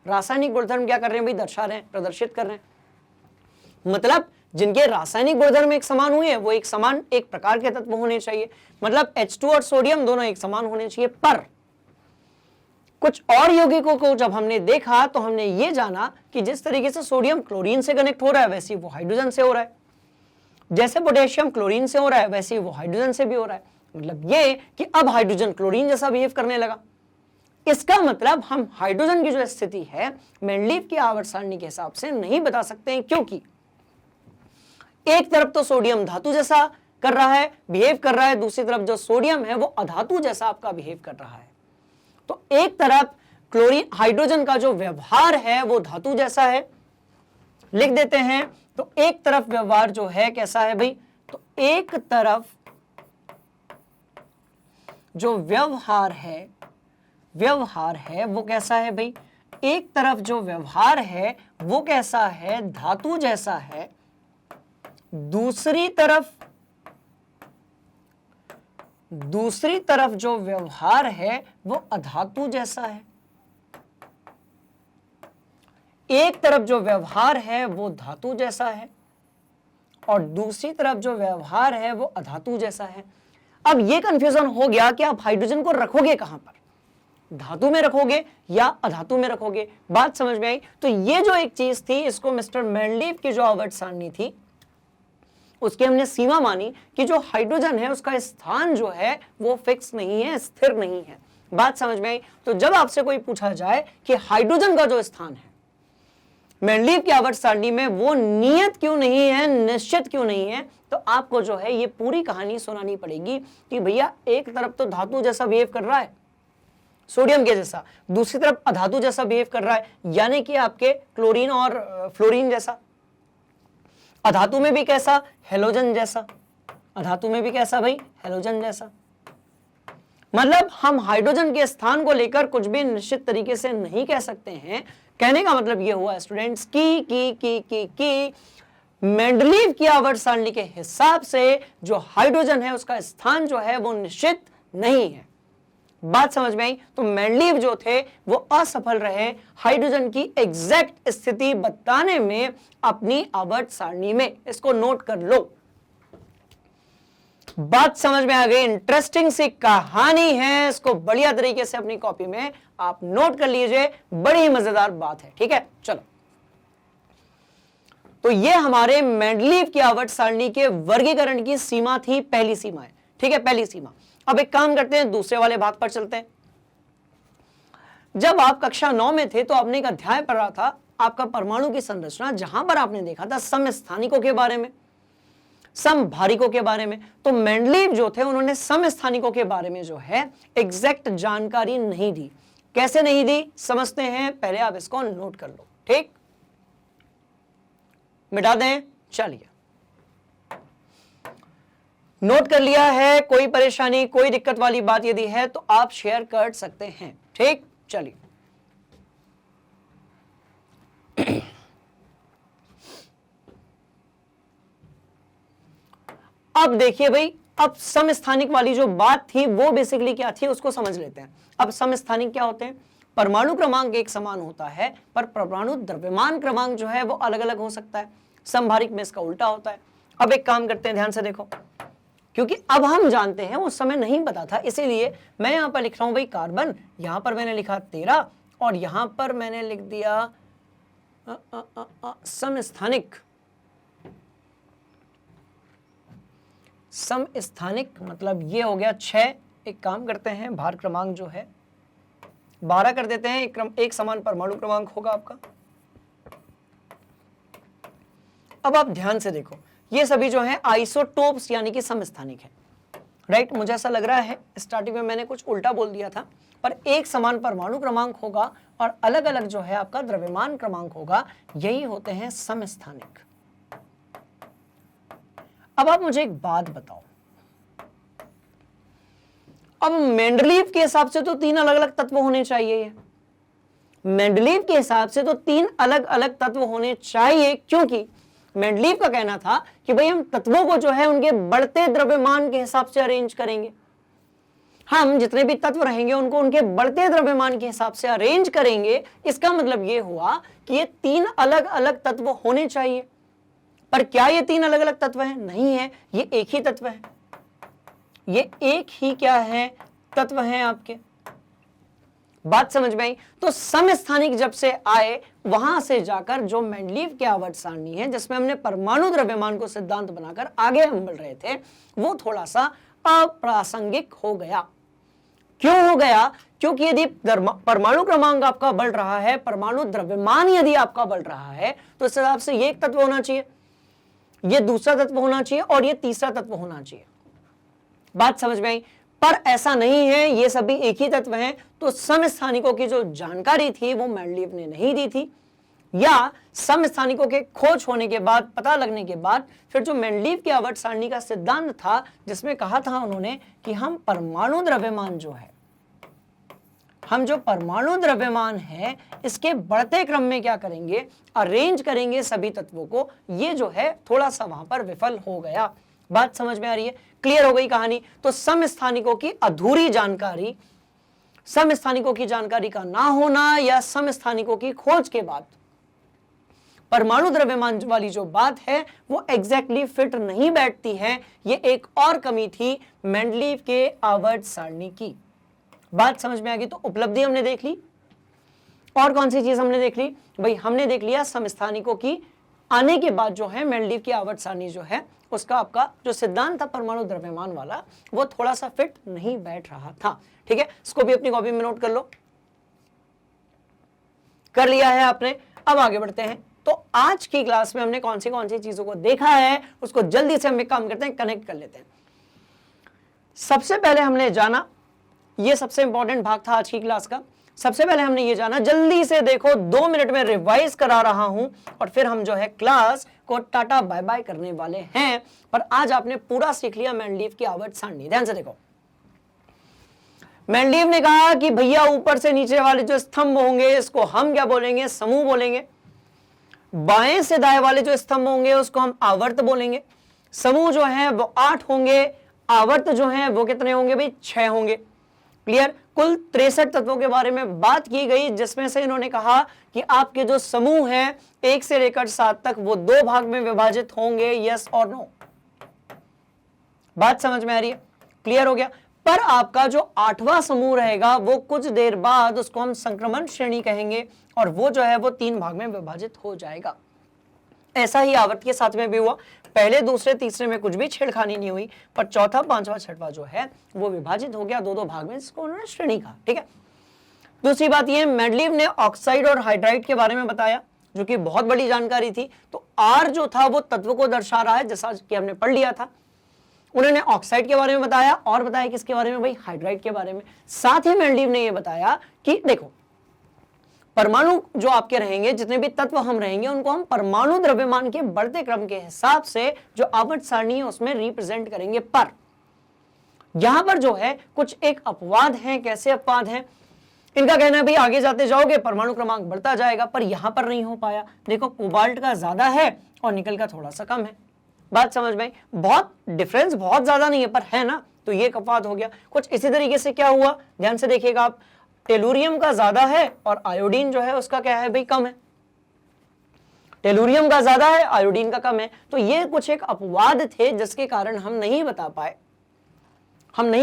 रासायनिक गुणधर्म क्या कर रहे हैं भाई, दर्शा रहे हैं, प्रदर्शित कर रहे हैं। मतलब जिनके रासायनिक गुणधर्म एक समान हुए वो एक समान एक प्रकार के तत्व होने चाहिए। मतलब H2 और सोडियम दोनों एक समान होने चाहिए। पर कुछ और यौगिकों को जब हमने देखा तो हमने ये जाना कि जिस तरीके से सोडियम क्लोरीन से कनेक्ट हो रहा है वैसे ही वो हाइड्रोजन से हो रहा है, जैसे पोटेशियम क्लोरीन से हो रहा है वैसे ही वो हाइड्रोजन से भी हो रहा है। मतलब ये कि अब हाइड्रोजन क्लोरीन जैसा बिहेव करने लगा। इसका मतलब हम हाइड्रोजन की जो स्थिति है मेंडलीव की आवर्त सारणी के हिसाब से नहीं बता सकते हैं, क्योंकि एक तरफ तो सोडियम धातु जैसा कर रहा है, बिहेव कर रहा है, दूसरी तरफ जो सोडियम है वो अधातु जैसा आपका बिहेव कर रहा है। तो एक तरफ क्लोरीन हाइड्रोजन का जो व्यवहार है वो धातु जैसा है, लिख देते हैं। तो एक तरफ व्यवहार जो है कैसा है भाई, तो एक तरफ जो व्यवहार है वो कैसा है भाई, एक तरफ जो व्यवहार है वो कैसा है, धातु जैसा है। दूसरी तरफ दूसरी तरफ जो व्यवहार है वो अधातु जैसा है। एक तरफ जो व्यवहार है वो धातु जैसा है और दूसरी तरफ जो व्यवहार है वो अधातु जैसा है। अब ये कंफ्यूजन हो गया कि आप हाइड्रोजन को रखोगे कहां पर, धातु में रखोगे या अधातु में रखोगे। बात समझ में आई? तो ये जो एक चीज थी, इसको मिस्टर मेंडलीव की जो आवर्त सारणी थी उसकी हमने सीमा मानी कि जो हाइड्रोजन है उसका स्थान जो है वो फिक्स नहीं है, स्थिर नहीं है। बात समझ में आई? तो जब आपसे कोई पूछा जाए कि हाइड्रोजन का जो स्थान है मेंडलीव की आवर्त सारणी में वो नियत क्यों नहीं है, निश्चित क्यों नहीं है, तो आपको जो है ये पूरी कहानी सुनानी पड़ेगी कि भैया एक तरफ तो धातु जैसा बिहेव कर रहा है, सोडियम के जैसा, दूसरी तरफ अधातु जैसा बिहेव कर रहा है, यानी कि आपके क्लोरीन और फ्लोरीन जैसा। अधातु में भी कैसा, हेलोजन जैसा। अधातु में भी कैसा भाई, हेलोजन जैसा। मतलब हम हाइड्रोजन के स्थान को लेकर कुछ भी निश्चित तरीके से नहीं कह सकते हैं। कहने का मतलब यह हुआ स्टूडेंट्स की मेंडलीव की आवर्त सारणी के हिसाब से जो हाइड्रोजन है उसका स्थान जो है वो निश्चित नहीं है। बात समझ में आई? तो मेंडलीव जो थे वो असफल रहे हाइड्रोजन की एग्जैक्ट स्थिति बताने में अपनी आवर्त सारणी में। इसको नोट कर लो। बात समझ में आ गई? इंटरेस्टिंग सी कहानी है, इसको बढ़िया तरीके से अपनी कॉपी में आप नोट कर लीजिए, बड़ी ही मजेदार बात है। ठीक है, चलो। तो ये हमारे मेंडलीव की आवर्त सारणी के वर्गीकरण की सीमा थी, पहली सीमा है। ठीक है, पहली सीमा। अब एक काम करते हैं, दूसरे वाले भाग पर चलते हैं। जब आप कक्षा 9 में थे तो आपने एक अध्याय पढ़ा था आपका परमाणु की संरचना, जहां पर आपने देखा था समस्थानिकों के बारे में, समभारिकों के बारे में। तो मेंडलीव जो थे उन्होंने समस्थानिकों के बारे में जो है एग्जैक्ट जानकारी नहीं दी। कैसे नहीं दी समझते हैं, पहले आप इसको नोट कर लो। ठीक, मिटा दें, चलिए नोट कर लिया है। कोई परेशानी, कोई दिक्कत वाली बात यदि है तो आप शेयर कर सकते हैं। ठीक, चलिए अब देखिए भाई, अब समस्थानिक वाली जो बात थी वो बेसिकली क्या थी उसको समझ लेते हैं। अब समस्थानिक क्या होते हैं? परमाणु क्रमांक एक समान होता है पर परमाणु द्रव्यमान क्रमांक जो है वो अलग अलग हो सकता है। समभारिक में इसका उल्टा होता है। अब एक काम करते हैं, ध्यान से देखो, क्योंकि अब हम जानते हैं, उस समय नहीं पता था, इसीलिए मैं यहां पर लिख रहा हूं भाई कार्बन, यहां पर मैंने लिखा 13 और यहां पर मैंने लिख दिया समस्थानिक। समस्थानिक मतलब ये हो गया 6। एक काम करते हैं, भार क्रमांक जो है 12 कर देते हैं, एक समान परमाणु क्रमांक होगा आपका। अब आप ध्यान से देखो, ये सभी जो है आइसोटोप्स यानी कि समस्थानिक है। राइट, मुझे ऐसा लग रहा है स्टार्टिंग में मैंने कुछ उल्टा बोल दिया था, पर एक समान परमाणु क्रमांक होगा और अलग अलग जो है आपका द्रव्यमान क्रमांक होगा, यही होते हैं समस्थानिक। अब आप मुझे एक बात बताओ, अब मेंडलीव के हिसाब से तो 3 अलग अलग तत्व होने चाहिए। मेंडलीव के हिसाब से तो 3 अलग अलग तत्व होने चाहिए, क्योंकि मेंडलीव का कहना था कि भाई हम तत्वों को जो है उनके बढ़ते द्रव्यमान के हिसाब से अरेंज करेंगे। हम जितने भी तत्व रहेंगे उनको उनके बढ़ते द्रव्यमान के हिसाब से अरेंज करेंगे। इसका मतलब यह हुआ कि ये 3 अलग अलग तत्व होने चाहिए। पर क्या ये 3 अलग अलग तत्व हैं? नहीं है, ये एक ही तत्व है। ये एक ही क्या है? तत्व हैं आपके। बात समझ में आई? तो समस्थानिक जब से आए, वहां से जाकर जो मेंडलीव की आवर्त सारणी है जिसमें हमने परमाणु द्रव्यमान को सिद्धांत बनाकर आगे हम बढ़ रहे थे, वो थोड़ा सा अप्रासंगिक हो गया। क्यों हो गया? क्योंकि यदि परमाणु क्रमांक आपका बढ़ रहा है, परमाणु द्रव्यमान यदि आपका बढ़ रहा है, तो इस हिसाब से ये एक तत्व होना चाहिए, ये दूसरा तत्व होना चाहिए और ये तीसरा तत्व होना चाहिए। बात समझ में आई? पर ऐसा नहीं है, ये सभी एक ही तत्व हैं। तो समस्थानिकों की जो जानकारी थी वो मेंडलीव ने नहीं दी थी, या समस्थानिकों के खोज होने के बाद, पता लगने के बाद, फिर जो मेंडलीव की आवर्त सारणी का सिद्धांत था जिसमें कहा था उन्होंने कि हम परमाणु द्रव्यमान जो है, हम जो परमाणु द्रव्यमान है इसके बढ़ते क्रम में क्या करेंगे? अरेंज करेंगे सभी तत्वों को। ये जो है थोड़ा सा वहां पर विफल हो गया। बात समझ में आ रही है? क्लियर हो गई कहानी? तो समस्थानिकों की अधूरी जानकारी, समस्थानिकों की जानकारी का ना होना या समस्थानिकों की खोज के बाद परमाणु द्रव्यमान वाली जो बात है वो एग्जैक्टली फिट नहीं बैठती है। ये एक और कमी थी मेंडलीव के आवर्त सारणी की। बात समझ में आ गई? तो उपलब्धि हमने देख ली, और कौन सी चीज हमने देख ली भाई? हमने देख लिया समस्थानिकों की आने के बाद जो है मेंडलीव की आवर्त सारणी जो है उसका आपका जो सिद्धांत था परमाणु द्रव्यमान वाला वो थोड़ा सा फिट नहीं बैठ रहा था। ठीक है, इसको भी अपनी कॉपी में नोट कर लो। कर लिया है आपने? अब आगे बढ़ते हैं। तो आज की क्लास में हमने कौन सी चीजों को देखा है उसको जल्दी से हम एक काम करते हैं, कनेक्ट कर लेते हैं। सबसे पहले हमने जाना, ये सबसे इंपॉर्टेंट भाग था आज की क्लास का। सबसे पहले हमने ये जाना, जल्दी से देखो 2 मिनट में रिवाइज करा रहा हूं और फिर हम जो है क्लास को टाटा बाय बाय करने वाले हैं। पर आज आपने पूरा सीख लिया मेंडलीव की आवर्त सारणी। ध्यान से देखो, मेंडलीव ने कहा कि भैया ऊपर से नीचे वाले जो स्तंभ होंगे इसको हम क्या बोलेंगे? समूह बोलेंगे। बाएं से दाएं वाले जो स्तंभ होंगे उसको हम आवर्त बोलेंगे। समूह जो है वो 8 होंगे, आवर्त जो है वो कितने होंगे भाई? 6 होंगे। क्लियर? कुल 63 तत्वों के बारे में बात की गई, जिसमें से इन्होंने कहा कि आपके जो समूह है 1 से लेकर 7 तक वो 2 भाग में विभाजित होंगे, यस और नो। बात समझ में आ रही है? क्लियर हो गया? पर आपका जो 8वां समूह रहेगा वो कुछ देर बाद उसको हम संक्रमण श्रेणी कहेंगे और वो जो है वो 3 भाग में विभाजित हो जाएगा। ऐसा ही आवर्त के साथ में भी हुआ। पहले, दूसरे, तीसरे में कुछ भी छेड़खानी नहीं हुई, पर चौथा, 5वां, 6वां जो है वो विभाजित हो गया 2-2 भाग में, इसको उन्होंने श्रेणी कहा। ठीक है, दूसरी बात ये, मेंडलीव ने ऑक्साइड और हाइड्राइड के बारे में बताया जो कि बहुत बड़ी जानकारी थी। तो आर जो था वो तत्व को दर्शा रहा है, जैसा कि हमने पढ़ लिया था। उन्होंने ऑक्साइड के बारे में बताया और बताया किसके बारे में भाई? हाइड्राइड के बारे में। साथ ही मेंडलीव ने यह बताया कि देखो परमाणु जो आपके रहेंगे, जितने भी तत्व हम रहेंगे उनको हम परमाणु द्रव्यमान के बढ़ते क्रम के हिसाब से जो आवर्त सारणी है उसमें रिप्रेजेंट करेंगे। पर यहां पर जो है कुछ एक अपवाद है। कैसे अपवाद है? इनका कहना है भाई आगे जाते जाओगे परमाणु क्रमांक बढ़ता जाएगा, पर यहां पर नहीं हो पाया। देखो कोबाल्ट का ज्यादा है और निकल का थोड़ा सा कम है। बात समझ में? बहुत डिफरेंस बहुत ज्यादा नहीं है पर है ना, तो ये अपवाद हो गया। कुछ इसी तरीके से क्या हुआ, ध्यान से देखिएगा आप, टेलुरियम का ज्यादा है और आयोडीन जो है उसका क्या है भाई? कम है। टेलुरियम का ज्यादा है, आयोडीन का कम है। तो ये कुछ एक अपवाद थे जिसके कारण हम नहीं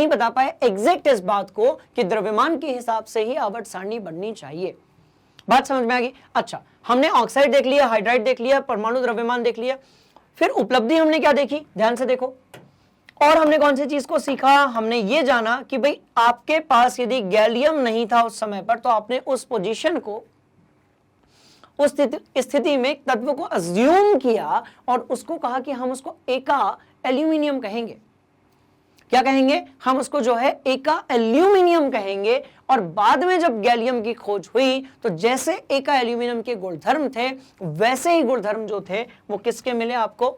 बता पाए एग्जैक्ट इस बात को कि द्रव्यमान के हिसाब से ही आवर्त सारणी बननी चाहिए। बात समझ में आ गई? अच्छा, हमने ऑक्साइड देख लिया, हाइड्राइड देख लिया, परमाणु द्रव्यमान देख लिया। फिर उपलब्धि हमने क्या देखी? ध्यान से देखो, और हमने कौन सी चीज को सीखा? हमने ये जाना कि भाई आपके पास यदि गैलियम नहीं था उस समय पर तो आपने उस पोजीशन को, उस स्थिति में तत्व को अज्यूम किया और उसको कहा कि हम उसको एका एल्यूमिनियम कहेंगे। क्या कहेंगे? हम उसको जो है एका एल्यूमिनियम कहेंगे। और बाद में जब गैलियम की खोज हुई तो जैसे एका एल्यूमिनियम के गुणधर्म थे वैसे ही गुणधर्म जो थे वो किसके मिले आपको?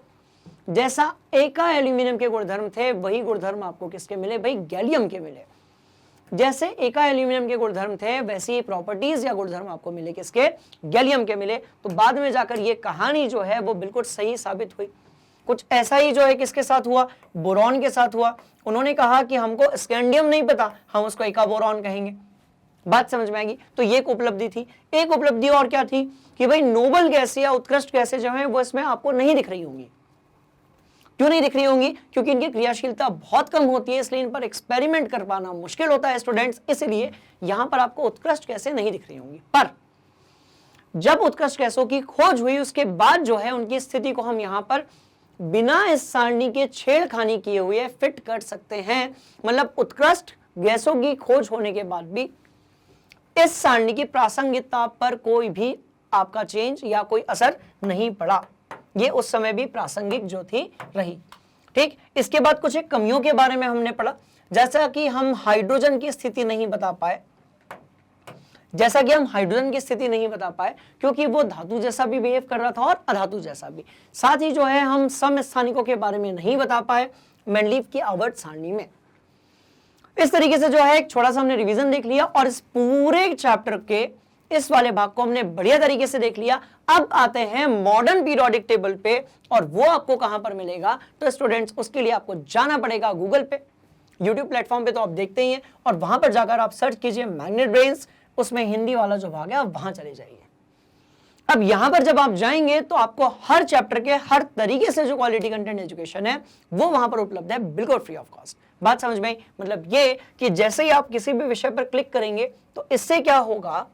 जैसा एका एल्यूमिनियम के गुणधर्म थे वही गुणधर्म आपको किसके मिले भाई? गैलियम के मिले। जैसे एका एल्यूमिनियम के गुणधर्म थे वैसे ही प्रॉपर्टीज या गुणधर्म आपको मिले किसके? गैलियम के मिले। तो बाद में जाकर ये कहानी जो है वो बिल्कुल सही साबित हुई। कुछ ऐसा ही जो है किसके साथ हुआ? बोरॉन के साथ हुआ। उन्होंने कहा कि हमको स्कैंडियम नहीं पता, हम उसको एका बोरॉन कहेंगे। बात समझ में आएगी? तो ये एक उपलब्धि थी। एक उपलब्धि और क्या थी कि भाई नोबल गैसें या उत्कृष्ट गैसें जो है वो इसमें आपको नहीं दिख रही होंगी। क्यों नहीं दिख रही होंगी? क्योंकि इनकी क्रियाशीलता बहुत कम होती है, इसलिए इन पर एक्सपेरिमेंट कर पाना मुश्किल होता है स्टूडेंट्स, इसलिए यहां पर आपको उत्कृष्ट गैसें नहीं दिख रही होंगी। पर जब उत्कृष्ट गैसों की खोज हुई उसके बाद जो है उनकी स्थिति को हम यहां पर बिना इस सारणी के छेड़खानी किए हुए फिट कर सकते हैं। मतलब उत्कृष्ट गैसों की खोज होने के बाद भी इस सारणी की प्रासंगिकता पर कोई भी आपका चेंज या कोई असर नहीं पड़ा। ये उस समय भी प्रासंगिक जो थी रही। ठीक, इसके बाद कुछ एक कमियों के बारे में हमने पढ़ा, जैसा कि हम हाइड्रोजन की स्थिति नहीं बता पाए, क्योंकि वो धातु जैसा भी बिहेव कर रहा था और अधातु जैसा भी। साथ ही जो है हम समस्थानिकों के बारे में नहीं बता पाए मेंडलीव की आवर्त सारणी में। इस तरीके से जो है एक छोटा सा हमने रिवीजन देख लिया और इस पूरे चैप्टर के इस वाले भाग को हमने बढ़िया तरीके से देख लिया। अब आते हैं मॉडर्न पीरियोडिक टेबल पे, और वो आपको कहां पर मिलेगा? तो स्टूडेंट्स उसके लिए आपको जाना पड़ेगा गूगल पे, यूट्यूब प्लेटफॉर्म पे तो आप देखते ही हैं, और वहां पर जाकर आप सर्च कीजिए मैग्नेट ब्रेन्स, उसमें हिंदी वाला जो भाग है आप वहां चले जाइए। अब यहां पर जब आप जाएंगे तो आपको हर चैप्टर के हर तरीके से जो क्वालिटी कंटेंट एजुकेशन है वो वहां पर उपलब्ध है, बिल्कुल फ्री ऑफ कॉस्ट। बात समझ में आई? मतलब ये कि जैसे ही आप किसी भी विषय पर क्लिक करेंगे तो इससे क्या होगा,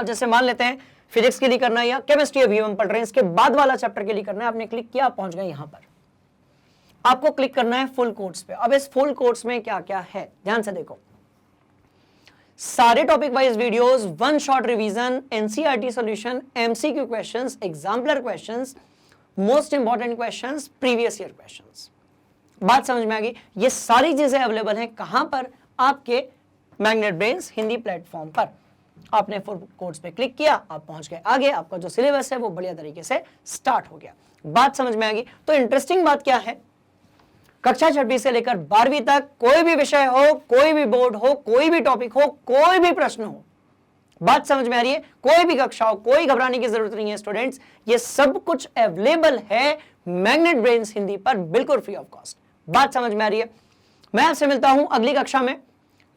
जैसे मान लेते हैं फिजिक्स के लिए करना है या केमिस्ट्री अभी हम पढ़ रहे हैं, इसके बाद वाला चैप्टर के लिए करना है, आपने क्लिक किया, आप पहुंच गए यहां पर। आपको क्लिक करना है फुल कोर्स पे। अब इस फुल कोर्स में क्या क्या है ध्यान से देखो, सारे topic wise videos, one shot revision, NCERT solution, MCQ questions, exemplar questions, most important questions, previous year questions. बात समझ में आ गई? ये सारी चीजें अवेलेबल हैं कहां पर? आपके मैग्नेट ब्रेन्स हिंदी प्लेटफॉर्म पर। आपने फुल कोर्स पे क्लिक किया, आप पहुंच गए आगे, आपका जो सिलेबस है वो बढ़िया तरीके से स्टार्ट हो गया। बात समझ में आ गई? तो इंटरेस्टिंग बात क्या है, कक्षा 6वीं से लेकर 12वीं तक कोई भी विषय हो, कोई भी बोर्ड हो, कोई भी टॉपिक हो, कोई भी प्रश्न हो, बात समझ में आ रही है? कोई भी कक्षा हो, कोई घबराने की जरूरत नहीं है स्टूडेंट्स, ये सब कुछ अवेलेबल है मैग्नेट ब्रेन्स हिंदी पर, बिल्कुल फ्री ऑफ कॉस्ट। बात समझ में आ रही है? मैं आपसे मिलता हूं अगली कक्षा में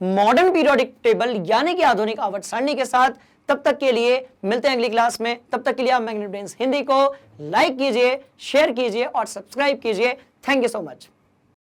मॉडर्न पीरियोडिक टेबल यानी कि आधुनिक आवर्त सारणी के साथ। तब तक के लिए मिलते हैं अगली क्लास में। तब तक के लिए आप मैग्नेट ब्रेन्स हिंदी को लाइक कीजिए, शेयर कीजिए और सब्सक्राइब कीजिए। Thank you so much.